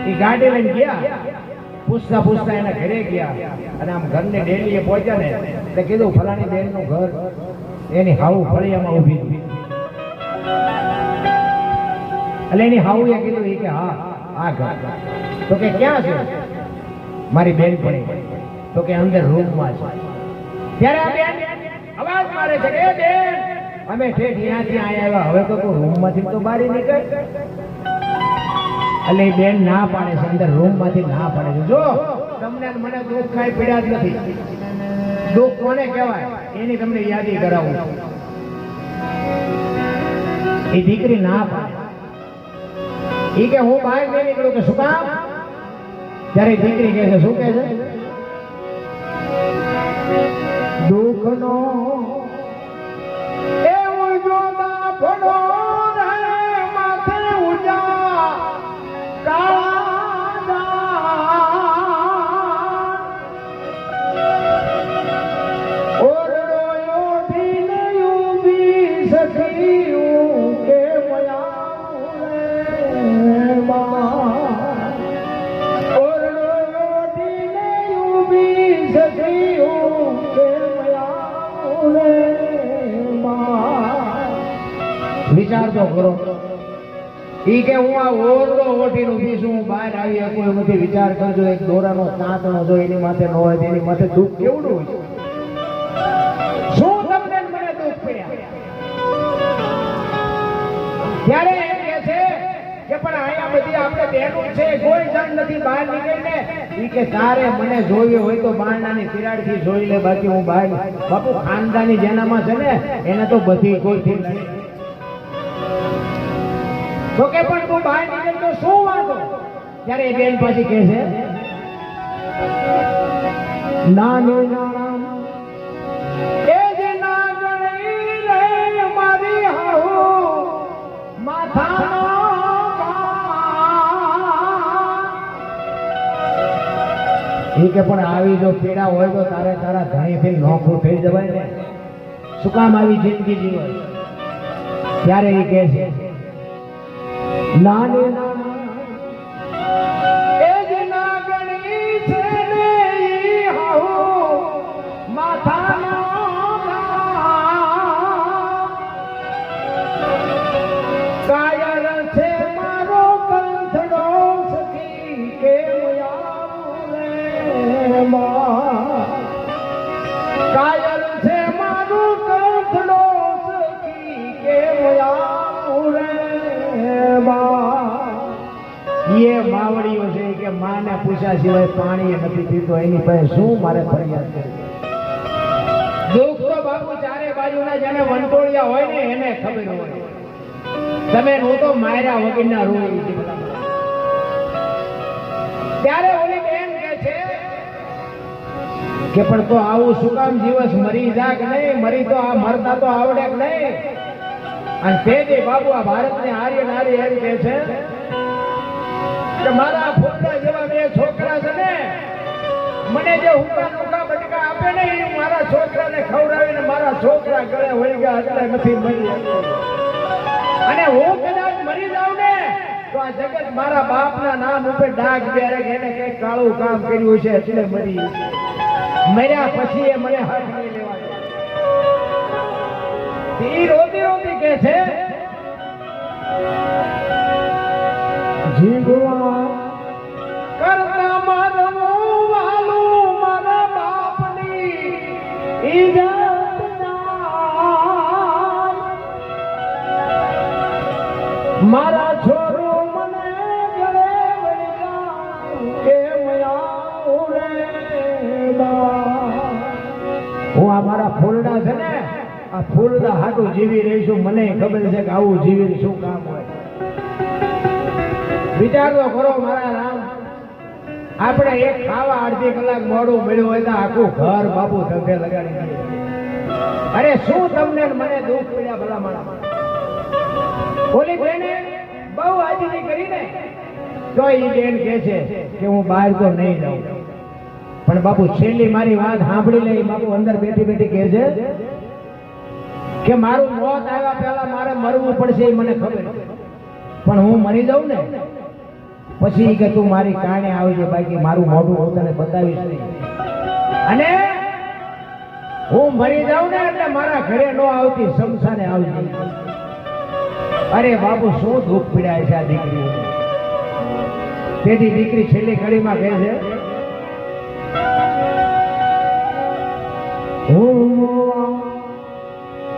એ ગાડી લઈને ગયા, પૂછતા પૂછતા એના ઘરે ગયા, અને આમ ઘરને ડેલીએ પહોંચ્યા ને તે કીધું ફલાણી બેનનું ઘર એની હાઉ ફળિયામાં ઊભી હતી. એટલે એની હાઉએ કીધું કે હા આ ઘર. તો કે ક્યાં છે મારી બેનપણી? તો કે અંદર રૂમમાં છે. ત્યારે આ બેન અવાજ મારે છે કે એ બેન અમે ઠેઠ અહીંયાથી આવ્યા, હવે તો તું રૂમમાંથી તો બહાર નીકળ. એટલે બેન ના પાડે છે, અંદર રૂમમાંથી ના પાડે છે. જો તમને મને દુઃખ કાંઈ પીડા જ નથી. દુઃખ કોને કહેવાય એની તમને યાદી કરાવું. એ દીકરી ના પાડે, એ કે હું બહાર નહીં નીકળું. કે શું કામ? ત્યારે દીકરી કહે છે, શું કહે છે? દુઃખનો એવું જોતા પડો રે માથે ઉજા કાળા ઓરડો ઉઠીને ઊભી સખીયું કે મયા રે માં. ઓરડો ઉઠીને ઊભી સખીયું કે વિચાર તો કરો. ઈ કે હું આ ઓરડો ઓઠીને ઊભી છું, હું બહાર આવી શકું એમ નથી. વિચાર કરજો, એક દોરાનો કાંતણો જો એની માથે ન હોય તો એની માથે દુઃખ કેવડું હોય. શું તમને મને દુઃખ પડ્યા? ત્યારે એમ કે છે કે પણ અહીંયા બધી આપણે બહેનો છે, કોઈ જણ નથી બહાર નીકળીને. ઈ કે તારે મને જોઈએ હોય તો બારણાની તિરાડથી જોઈ લે, બાકી હું બહાર. બાપુ ખાનદાની જેનામાં છે ને એને તો બધી કોઈથી નહીં. તો કે પણ તું બહાર નીકળ તો શું વાંધો? ત્યારે એ બેન પાછી કહે છે, નાનું નામ એ જે ના ગણી રે મારી હાહુ માથાનો એ કે પણ આવી જો પીડા હોય તો તારે તારા ધણીથી નોખું થઈ જવાય ને. શું કામ આવી જિંદગી જીવાય? ત્યારે એ કહે છે, નાની એ જ નાગણી છે ને ઈ હાહુ માથાનો કાયર છે મારો કંથડો સખી કે કાયર છે મારું કંથડો સખી કે એ માવડીઓ છે કે માને પૂછ્યા સિવાય પાણી નથી પીતો, એની પાસે શું મારે ફરિયાદ કરી? દુઃખ તો બાપુ ચારે બાજુના જેને વંટોળિયા હોય ને એને ખબર હોય. તમે હું તો માર્યા વગરના રોઈ. ત્યારે ઓલી બેન કે છે કે પણ તો આવું શું કામ દિવસ મરી જા કે નહીં? મરી તો આ મરતા તો આવડે કે નહીં? અને તે બાબુ આ ભારતને આર્ય નારી એમ કે છે કે મારા ફોટા જેવા બે છોકરા છે ને, મને જે હુકા નુકા બટકા આપે ને એ મારા છોકરાને ખવડાવીને મારા છોકરા ગળે વળી ગયા એટલે નથી મરી. અને હું કદાચ મરી જાઉં ને તો આ જગત મારા બાપના નામ ઉપર ડાઘ બેરે એને કઈ કાળું કામ કર્યું છે એટલે મરી. મર્યા પછી એ મને હાથ નહીં લેવાય. ઈ રોતી રોતી કે છે જીવવા કરતા મારું વાલું મારા બાપની ઈજત ના મારા છોરો મને ગળે વળી જાઉં કેમ આવું રે બા હું આ મારા ફૂલડા છે ને આ ફૂલડા હાટું જીવી રહીશું મને ખબર છે કે આવું જીવી શું કામ હોય વિચારો કરો મારા રામ આપણે એક ખાવા અડધી કલાક મોડું મળ્યું હોય તો આખું ઘર બાપુ ધંધે લગાડી દે અરે શું તમને મને દુઃખ પડ્યા ભલા મારા ઓલી બેને બહુ આજીજી કરીને તો ઈ બેન કહે છે કે હું બહાર તો નહીં જાઉં પણ બાપુ છેલ્લી મારી વાત સાંભળી લે બાપુ અંદર બેઠી બેઠી કહે છે કે મારું મોત આવ્યા પહેલા મારે મરવું પડશે એ મને ખબર પણ હું મરી જાઉં ને પછી કે તું મારી કારણે આવજે બાકી મારું મોઢું હું તને બતાવીશ નહીં અને હું મરી જાઉં ને એટલે મારા ઘરે નો આવતી શમશાને આવજે અરે બાપુ શું દુઃખ પીડાય છે આ દીકરી તેથી દીકરી છેલ્લી ઘડીમાં કહે છે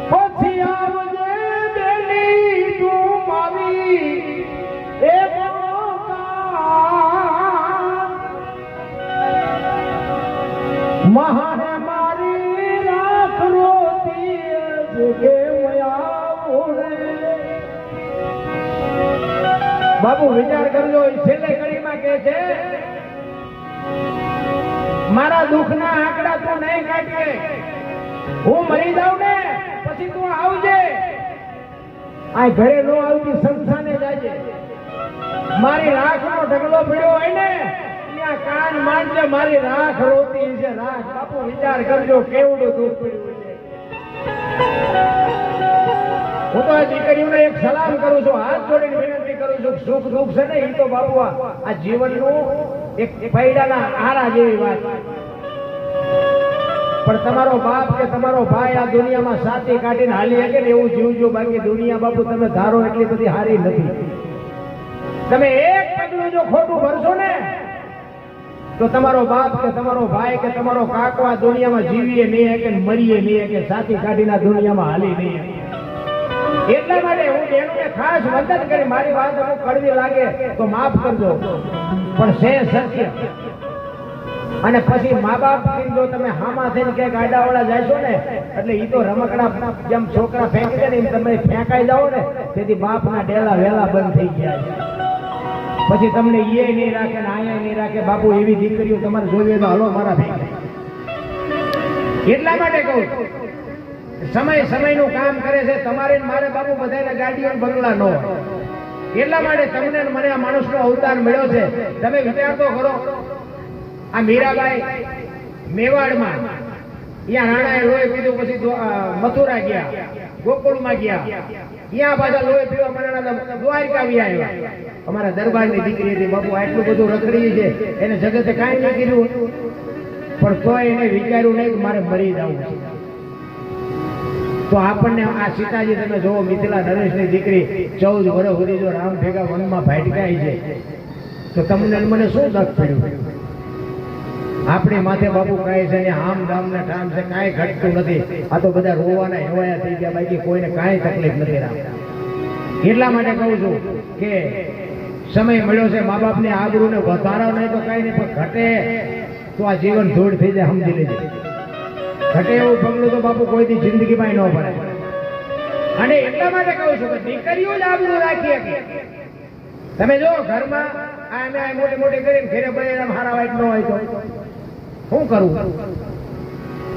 પછી આવજે બેની તું મારી મહાને મારી રાખ રોતી કે બાબુ વિચાર કરજો છેલ્લે ઘડીમાં કહે છે મારા દુઃખના આંકડા તું નહીં કાઢીએ હું મરી જાઉં ને પછી તું આવજે આ ઘરે નો આવતી સંસ્થાને જાજે મારી રાખનો ઢગલો પડ્યો હોય ને ત્યાં કાન માંડજે મારી રાખ રોતી છે રાખ બાપુ વિચાર કરજો કેવડું દુઃખ પડ્યું છે હું તો આ દીકરીઓને એક સલામ કરું છું હાથ જોડીને વિનંતી કરું છું સુખ દુઃખ છે ને એ તો બાપુ આ જીવનનું એક પૈડાના આરા જેવી વાત પણ તમારો બાપ કે તમારો ભાઈ આ દુનિયામાં સાચી કાઢીને હાલી શકે ને એવું જીવજો બાકી દુનિયા બાપુ તમે ધારો એટલી બધી હારી નથી તમે એક પગલું જો ખોટું ભરશો ને તો તમારો બાપ કે તમારો ભાઈ કે તમારો કાકો આ દુનિયામાં જીવીએ નહીં કે મરીએ નહીં કે સાચી કાઢીને દુનિયામાં હાલી નહીં એટલા માટે હું બેનોને ખાસ મદદ કરી મારી વાત અમુક કડવી લાગે તો માફ કરજો પણ છે સત્ય અને પછી મા બાપ જો તમે હામા થઈને ક્યાંક આડાવાળા જશો ને એટલે ઈ તો રમકડા જેમ છોકરા ફેંકે છે ને એમ તમે ફેંકાઈ જાઓ ને તેથી બાપના ડેલા વેલા બંધ થઈ ગયા છે પછી તમને એ નહીં રાખે ને આયા નહીં રાખે બાપુ એવી દીકરીઓ તમારે જોઈએ તો હલો મારા ભેગા એટલા માટે કહું સમય સમયનું કામ કરે છે તમારે મારે બાપુ બધાના ગાડીઓ બંગલા નો એટલા માટે તમને મને આ માણસનો અવતાર મળ્યો છે તમે વિચાર તો કરો આ મીરાબાઈ મેવાડમાં ત્યાં રાણાએ લોહી પીધું પછી મથુરા ગયા ગોકુળમાં ગયા ત્યાં પાછા લોહી પીવા મનાણા દ્વારકા આવ્યા અમારા દરબારની દીકરી હતી બાપુ આટલું બધું રખડી છે એને જગતે કાંઈ ના કીધું પણ તોય એને વિચાર્યું નહીં કે મારે મરી જવું છે તો આપણને આ સીતાજી તમે જોવો મિથિલા નરેશની દીકરી 14 વર્ષ સુધી જો રામ ભેગા વનમાં ભાટકાઈ છે તો તમને મને શું દખ પડ્યું આપણી માથે બાપુ કહે છે ને આમ ગામ ને ઠામ છે કાંઈ ઘટતું નથી આ તો બધા રોવાના હેવાયા થઈ ગયા બાકી કોઈને કાંઈ તકલીફ નથી રાખતા એટલા માટે કહું છું કે સમય મળ્યો છે મા બાપની આબરૂને વધારો નહીં તો કાંઈ નહીં પણ ઘટે તો આ જીવન ધૂળ થઈ જાય સમજી લેજે ઘટે એવું પગલું તો બાપુ કોઈથી જિંદગીમાં ન પડે અને એટલા માટે કહું છું કે દીકરીઓ જ આબરૂ રાખી શકે તમે જો ઘરમાં આ મોટી મોટી કરીને ઘરે બૈરામ હારા વાઈટ ન હોય તો શું કરવું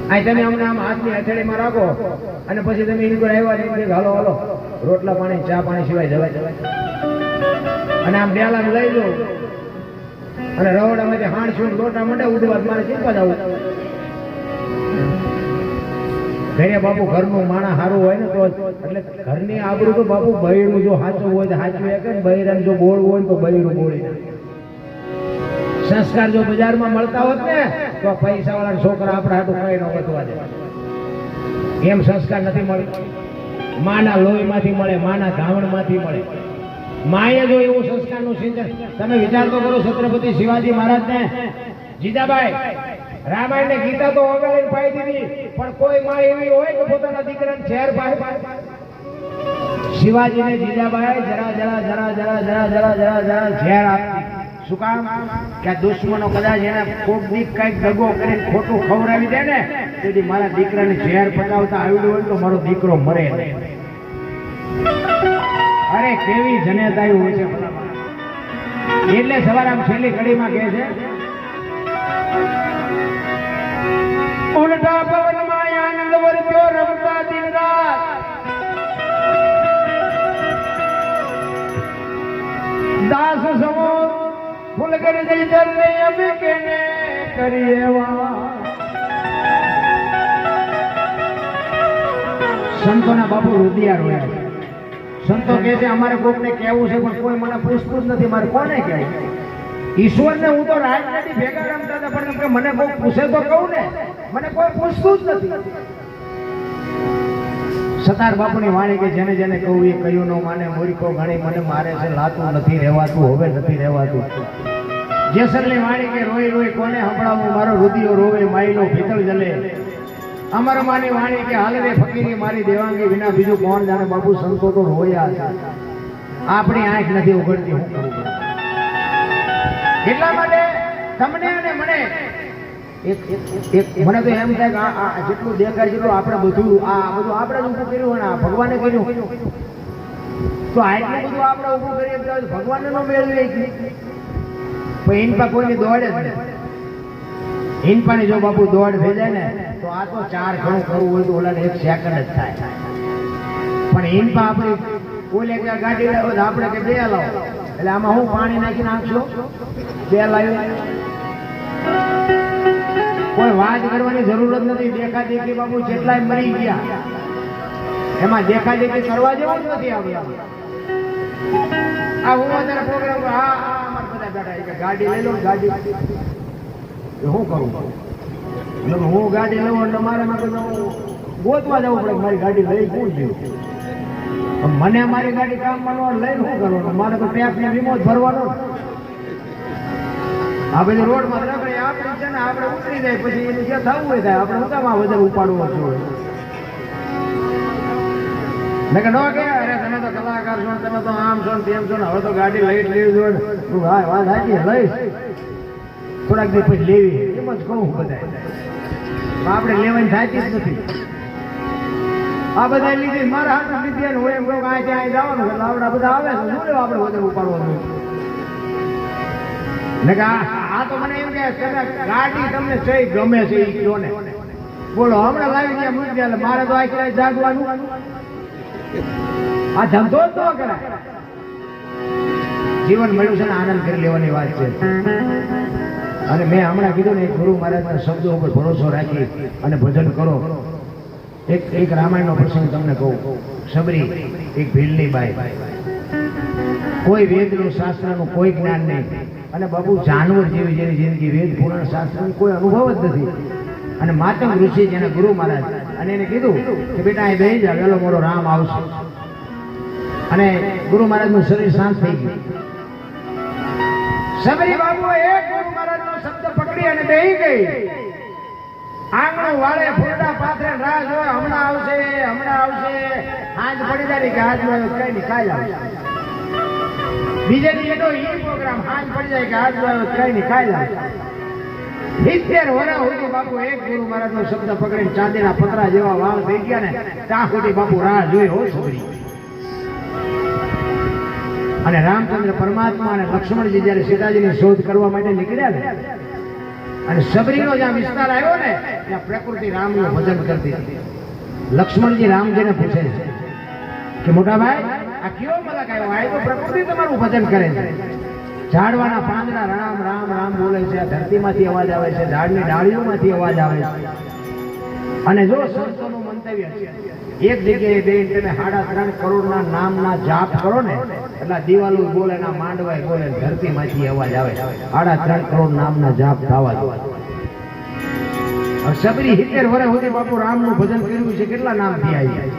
આ તમે અમને આમ હાથની હથેળીમાં રાખો અને પછી તમે ઇન્કર આવ્યા ને હાલો હાલો રોટલા પાણી ચા પાણી સિવાય જવાય અને આમ ડેલા લઈ લો અને રવડામાંથી હાણશું લોટા મંડે ઉડવા મારે ચીપા જવું ઘરે બાપુ ઘરનું માણા સારું હોય ને તો એટલે ઘરની આબરૂ તો બાપુ બૈરું જો સાચું હોય તો સાચું કે બૈરાને જો બોલવું હોય તો બૈરું બોલી સંસ્કાર જો બજારમાં મળતા હોત ને તો પૈસા વાળા છોકરા આપણા હાટું કઈ ન વધવા દે એમ સંસ્કાર નથી મળતા માના લોહીમાંથી મળે, માના ધાવણમાંથી મળે. માએ જો એવું સંસ્કારનું સિંચન, તમે વિચાર તો કરો છત્રપતિ શિવાજી મહારાજને જીજાબાઈ રામાયણ ને ગીતા તો ઓગાળીને પાઈ દીધી, પણ કોઈ માં એવી હોય કે પોતાના દીકરાને ઝેર પાય? શિવાજીને જીજાબાઈ જરા ઝેર આપતી. શું કામ? કે દુશ્મનો કદાચ એને કોક દી કઈક દગો કરીને ખોટું ખવડાવી દે ને, તેથી મારા દીકરાને ઝેર પતાવતા આવડ્યું હોય તો મારો દીકરો મરે નહીં. અરે કેવી જનેતાઈ હોય છે ભલામણ. એટલે સવારે આમ છેલ્લી ઘડીમાં કહે છે, ઉલટા પવનમાં આનંદ વર્ત્યો રમતા દિન રાત, દાસ સમો ફૂલ કરી દઈ જલ્લે અમે કેને કરીએ વા. સંતોના બાપુ રુદિયા રોયા છે. સંતો કહે છે અમારે કોકને કહેવું છે પણ કોઈ મને પૂછતું જ નથી, મારે કોને કહેવું? ઈશ્વરને હું તો રાજનાથી ભેગા રમતા હતા, પણ મને કોઈ પૂછે તો કહું ને, મને કોઈ પૂછતું જ નથી. સતાર બાપુની વાણી કે જેને જેને કહું એ કયું ન માને, મૂર્ખો ઘણી મને મારે છે, લાતું નથી રહેવાતું, હવે નથી રહેવાતું. જેસલની વાણી કે રોઈ રોઈ કોને સંભળાવું, મારો રુદિયો રોવે માઈનો ભીતળ જલે. અમરમાની વાણી કે હાલ રે ફકીરી મારી દેવાંગી, વિના બીજું કોણ જાણે. બાપુ સંતો તો રોયા છે, આપણી આંખ નથી ઉઘડતી. હું કરું એટલા માટે તમને અને મને મને તો એમ થાય કે આ જેટલું દેખાય છે આપણે બધું આપણે જ ઊભું કર્યું ને ભગવાને કર્યું, તો આટલું બધું આપણે ઊભું કરીએ ભગવાનને ન મેળવીએ. પણ ઇનપા કોઈની દોડ જ નહીં. ઇનપાની જો બાપુ દોડ થઈ જાય ને તો આ તો 4 ઘણું કરવું હોય તો ઓલાને 1 સેકન્ડ જ થાય. પણ ઇનપા આપણી ઓલે કે ગાડી લાવો તો આપણે કે 2 લાવો, એટલે આમાં હું પાણી નાખી નાખશો? 2 લાવી. કોઈ વાત કરવાની જરૂર જ નથી. દેખાદેખી બાપુ જેટલાય મરી ગયા, એમાં દેખાદેખી કરવા જેવું જ નથી. આપણે આ હું અત્યારે પ્રોગ્રામ અમારે બધા બેઠા કે ગાડી લઈ લો, ગાડી શું કરું? હું ગાડી લઉં એટલે મારે ગોતવા જવું પડે, મારી ગાડી લઈ કોણ છે? મને મારી ગાડી કામ માનવા લઈને શું કરવાનું? મારે તો ટેક્સની વીમો જ ભરવાનો. આ બધી રોડમાં રગડે આપણી છે ને, આપણે ઉતરી જાય પછી એનું જે થવું હોય થાય. આપણે હું કામ આ વજન ઉપાડવો જોઈએ? મેં કે ન કે અરે તમે તો કલાકાર છો, તમે તો આમ છો ને તેમ છો ને, હવે તો ગાડી લઈ લેવી જોઈએ ને. તું હા વાત સાચી લઈશ, થોડાક દિવસ પછી લેવી, એમ જ કહું બધા. આપણે લેવાની સાચી જ નથી. આ બધા લીધી મારા હાથ લીધી ને હું એમ કહું આ ત્યાં જવાનું એટલે આપણા બધા આવે છે, શું લેવા આપણે વજન ઉપાડવાનું? આ તો મને એમ કે ગાડી તમને સહી ગમે છે એ કયો ને, બોલો હમણાં લાવી ગયા મૂકી દે, મારે તો આખી જાગવાનું. આ ધંધો જ ન કરાય. જીવન મળ્યું છે ને આનંદ કરી લેવાની વાત છે. અને મેં હમણાં કીધું ને ગુરુ મહારાજના શબ્દો ઉપર ભરોસો રાખી અને ભજન કરો. એક રામાયણનો પ્રસંગ તમને કહું. સબરી એક ભીલની બાઈ, કોઈ વેદનું શાસ્ત્રનું કોઈ જ્ઞાન નહીં, અને બાપુ જાનવર જેવી જેની જિંદગી, વેદ પુરાણ શાસ્ત્રનો કોઈ અનુભવ જ નથી. અને માતંગ ઋષિ જેને ગુરુ મહારાજ, અને એને કીધું કે બેટા અહીં બેસી જા, વેલો મોડો રામ આવશે. અને ગુરુ મહારાજનું શરીર શાંત થઈ ગયું. સબરી બાબુએ એક ગુરુ મહારાજનો શબ્દ પકડી અને બેહી ગઈ. આંગણું વાળે ફૂલડા પાથરે રાહ જોવે, હમણાં આવશે હમણાં આવશે. આજ પડી જાય કે આજ કઈ નહીં કાલ આવશે. બીજે દિવસનો ઈ પ્રોગ્રામ હાજ પડી જાય કે આજ કઈ નહીં કાલ આવશે. 70 વર્ષ સુધી બાપુ એક ગુરુ મહારાજનો શબ્દ પકડીને ચાંદીના પતરા જેવા વાળ થઈ ગયા ને ત્યાં સુધી બાપુ રાહ જોઈ હો સબરી. અને રામચંદ્ર પરમાત્મા અને લક્ષ્મણજી જયારે સીતાજીની શોધ કરવા માટે નીકળ્યા ને, અને સબરીનો જ્યાં વિસ્તાર આવ્યો ને ત્યાં પ્રકૃતિ રામનું ભજન કરતી હતી. લક્ષ્મણજી રામજીને પૂછે છે કે મોટા ભાઈ આ કયો મલક આવ્યો? આ તો પ્રકૃતિ તમારું ભજન કરે છે. ઝાડવાના પાંદડા રામ રામ રામ બોલે છે, ધરતીમાંથી અવાજ આવે છે, ઝાડની ડાળીઓમાંથી અવાજ આવે છે. અને જો સંતોનું મંતવ્ય છે એક જગ્યાએ બેન તમે 3.5 કરોડના નામના જાપ કરો ને એટલે દિવાલો બોલે ના માંડવાય બોલે, ધરતીમાંથી અવાજ આવે. 3.5 કરોડ નામના જાપ થવા દો. સબરી 70 વર્ષ સુધી બાપુ રામનું ભજન કર્યું છે. કેટલા નામથી આવી જાય?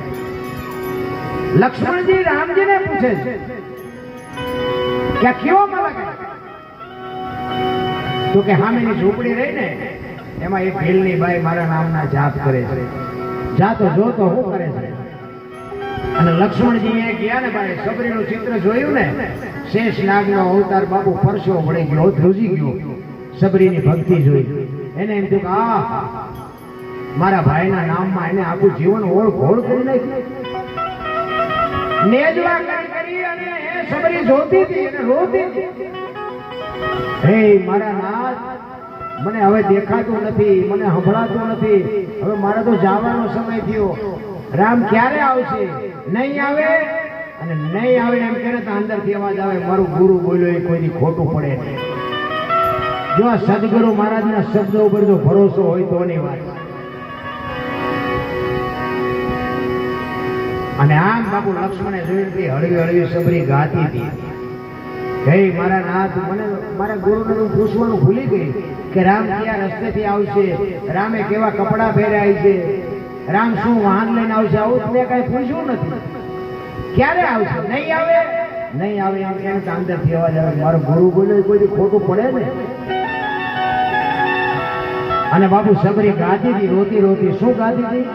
લક્ષ્મણજી રામજીને પૂછે છે કે આ કેવો માલક તો કે હામેની ઝૂંપડી રહી ને એમાં એક ભીલની બાઈ મારા નામના જાપ કરે છે. જાતો જોતો શું કરે છે? અને લક્ષ્મણજી એ ગયા ને ભાઈ સબરીનું ચિત્ર જોયું ને, શેષ નાગનો અવતાર બાપુ પરસો વળી ગયો, ધ્રુજી ગયો. સબરીની ભક્તિ જોઈ એને એમ થયું કે આ મારા ભાઈના નામમાં એને આખું જીવન ઓળ ઘોળ કરી નાખ્યું. નેજવા કરી અને એ સબરી જોતી હતી અને રોતી હતી. હે મારા નાથ, મને હવે દેખાતું નથી, મને સંભળાતું નથી, હવે મારે તો જવાનો સમય થયો. રામ ક્યારે આવશે? નહીં આવે. અને નહીં આવે એમ કે અંદરથી અવાજ આવે, મારું ગુરુ બોલ્યો એ કોઈની ખોટું પડે નહીં. જો આ સદગુરુ મહારાજના શબ્દો ઉપર જો ભરોસો હોય તો ની વાત. અને આમ બાપુ લક્ષ્મણે જોઈને હળવી હળવી સબરી ગાતી હતી. હે મારા નાથ, મને મારા ગુરુને હું પૂછવાનું ભૂલી ગઈ કે રામ કયા રસ્તેથી આવશે, રામે કેવા કપડા પહેર્યા છે, રામ શું વાહન લઈને આવશે, આવું મેં કઈ પૂછ્યું નથી. ક્યારે આવશે? નહીં આવે. નહીં આવે એમ કે અંદરથી અવાજ આવે, મારો ગુરુ બોલ્યો કોઈ ખોટું પડે ને. અને બાપુ સબરી ગાતી હતી, રોતી રોતી. શું ગાતી હતી?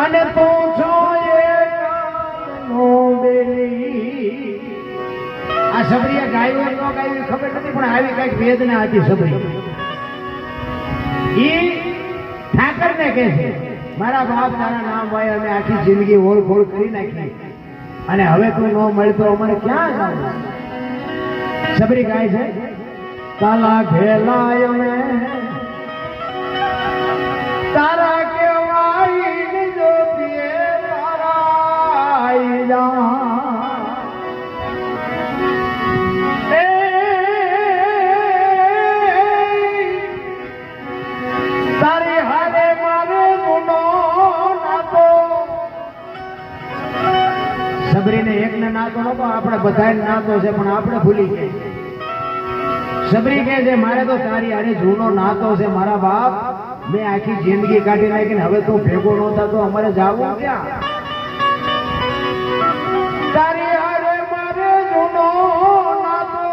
અને તું છો આ સબરીએ ગાયું ન ગાયું ખબર નથી, પણ આવી કઈક વેદના હતી સબરી. ઈ ઠાકરને કહે છે, મારા બાપ તારા નામ ભાઈ અમે આખી જિંદગી ઓળખોળ કરી નાખી અને હવે તું ન મળતો અમારે ક્યાં જવું? સબરી ગાય છે, તાલા ઘેલાય અમે તારા કેવાય જો પીએ તારા જા તારી હારે મારે ગુનો નાતો. સબરીને એકને નાતો નતો, આપણે બધાને નાતો છે પણ આપણે ભૂલી ગયા. સબરી કહે છે મારે તો તારી હારે જૂનો નાતો છે મારા બાપ, મેં આખી જિંદગી કાઢી નાખીને હવે તું ભેગો ન થતો, અમારે જાવું ક્યાં? તારી હારે મારે જૂનો નાતો,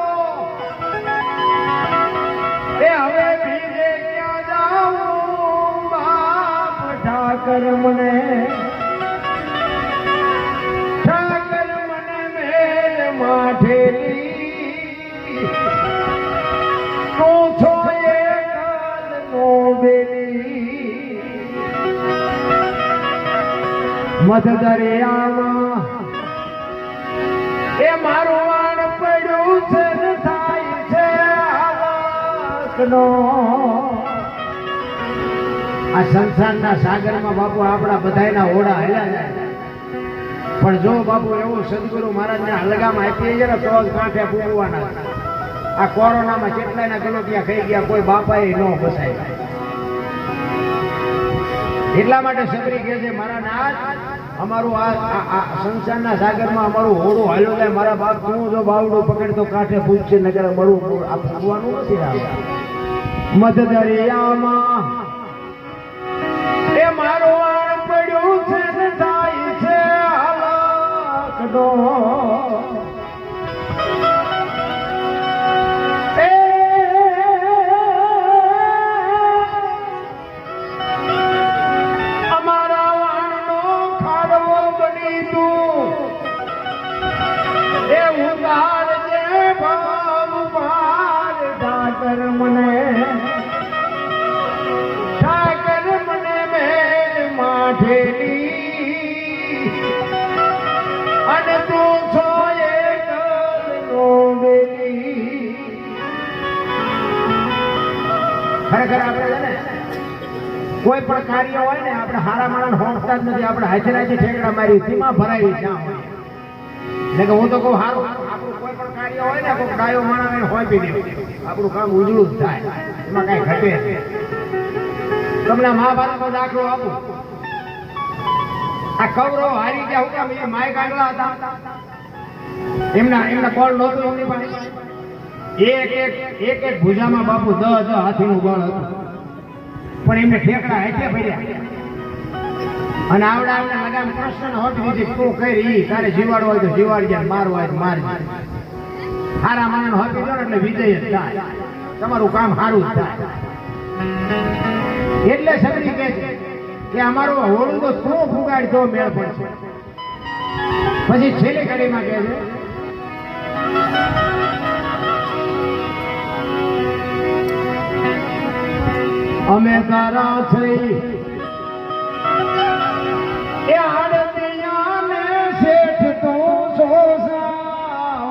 એ હવે બીજે ક્યાં જાવું બાપ? ઠાકર મને મેલ માઠેલી તું છો મધ દરિયામાં એ મારું વાણ પડ્યું છે ને થાય છે આવકનો. આ સંસારના સાગરમાં બાપુ આપણા બધાયના ઓડા હેલા જાય, પણ જો બાપુ એવો સદગુરુ મહારાજને હલગામાં આપીએ છે ને તો જ કાંઠે પૂરવાના. આ કોરોનામાં કેટલાયના ગલોટિયા ખાઈ ગયા, કોઈ બાપાએ ન બસાય. એટલા માટે સબરી કહે છે મારા નાથ, અમારું આ સંસારના સાગરમાં અમારું હોડું હાલ્યો જાય. મારા બાપ તું જો બાવડું પકડતો કાંઠે પૂછશે નગર મળવું આ પૂરવાનું નથી. મધ દરિયામાં એ મારો વાણ પડ્યું છે ને થાય છે હાલકનો. અને તું છો ખરેખર આપણે છે ને કોઈ પણ કાર્ય હોય ને આપણે હારા માણસ હોંકતા જ નથી. આપણે હાજરાથી ઠેકડા મારી ધીમા ભરાવી જ્યાં હોય એટલે કે હું તો કહું હારું આપણું કોઈ પણ કાર્ય હોય ને કોઈ ડાયો માણસ હોંપી દે, આપણું કામ ઉજળું જ થાય, એમાં કઈ ઘટે. તમને મહાભારતનો દાખલો આપું. આ કૌરવ હારી ગયા હતા, એ માય કાઢલા હતા. એમના કોળ નહોતું એમની પાસે. એક ભુજામાં બાપુ 10 હાથીનું બળ હતું, પણ એમને ઠેકડા હેઠે ભર્યા અને આવડા લગામ કૃષ્ણ હોટ દીધી. તું કરી તારે જીવાડવો હોય તો જીવાડી જાય, મારવો હોય તો મારજે. હારા માણસ હોત દીધો એટલે વિજય જ થાય, તમારું કામ સારું જ થાય. એટલે સગડી કહે છે કે અમારું હોળું તો તું ફુગાડ તો મેળ પડશે. પછી છેલ્લી કડીમાં કહે છે અમે તારા થઈ એ આડતિયાને શેઠ તો સોસાવકા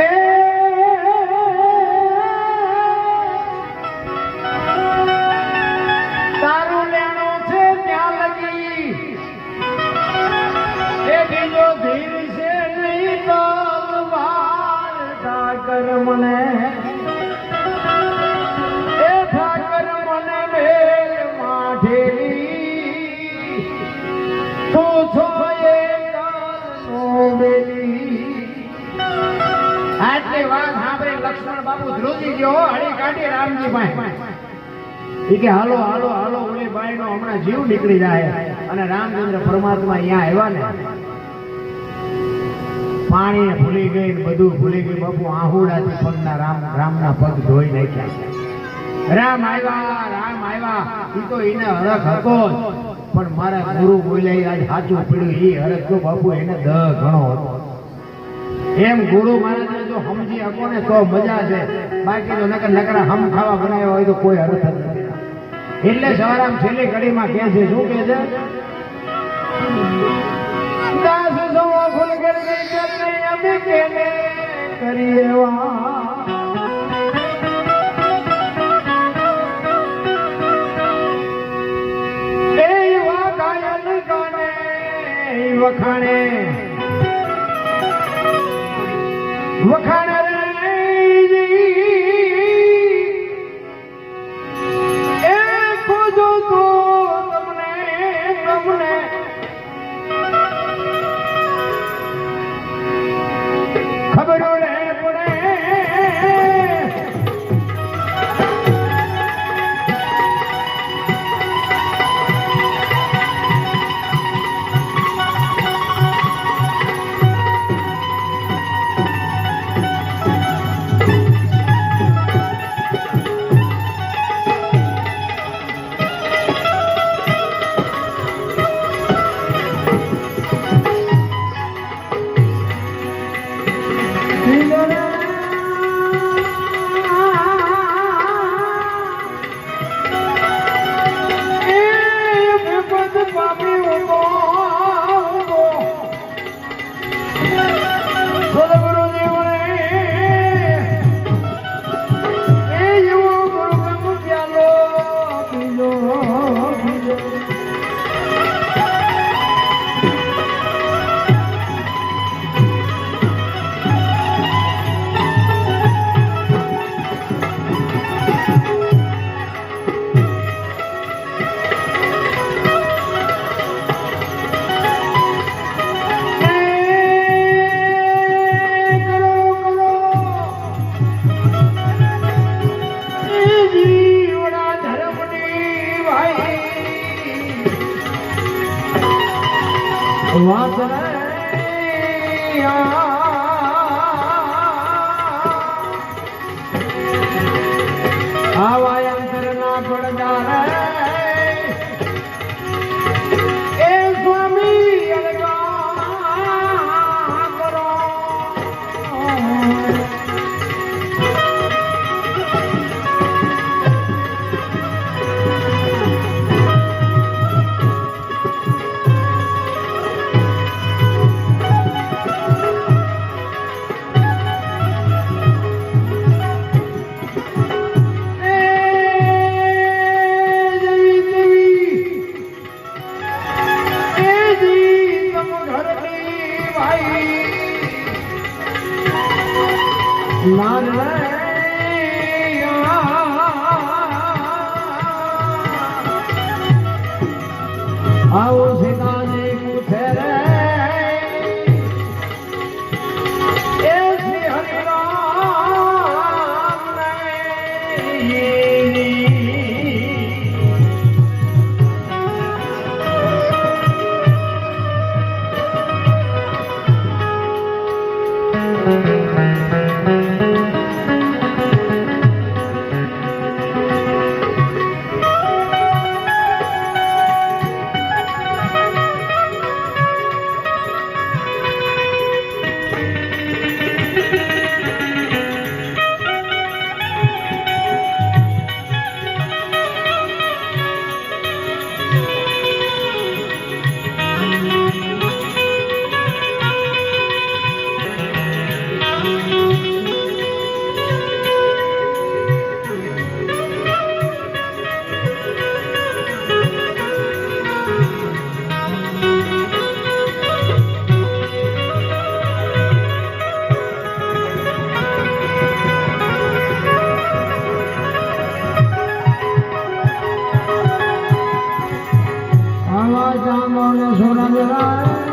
એ તારું લેણું છે ત્યાં લગી એ બીજો ધીર છે નહીં તલવાર ઠાકર મને લક્ષ્મણ બાપુ ધ્રુજી ગયો, હળી કાઢી રામજી પાસે. ઈ કે હાલો હાલો હાલો ઓલી બાઈ નો હમણાં જીવ નીકળી જાય. અને રામચંદ્ર પરમાત્મા અહીંયા આવ્યા ને, પાણી ભૂલી ગઈ, બધું ભૂલી ગઈ. બાપુ આહુડાથી પગના રામના પગ ધોઈ નાખ્યા. રામ આવ્યા ઈ તો એને હરખ હતો જ, પણ મારા ગુરુ બોલ્યા આજ સાચું પડ્યું. ઈ હરખ તો બાપુ એને 10 ગણો હતો. એમ ગુરુ મહારાજને જો સમજી શકો ને તો મજા છે, બાકી તો નકરા હમ ખાવા બનાવ્યા હોય તો કોઈ અર્થ જ નથી. એટલે સવારામ છેલ્લી ઘડીમાં કહે છે, શું કહે છે? દાસ સો ફૂલ કરી જતે અમે કેને કરીએ એ વા ગાયન ગાને વખાણે વખાણ એ ખોજો તો તમને ખબર રે પડે. આવો સીતાજી પૂછે નામ ને સુરંગ રાય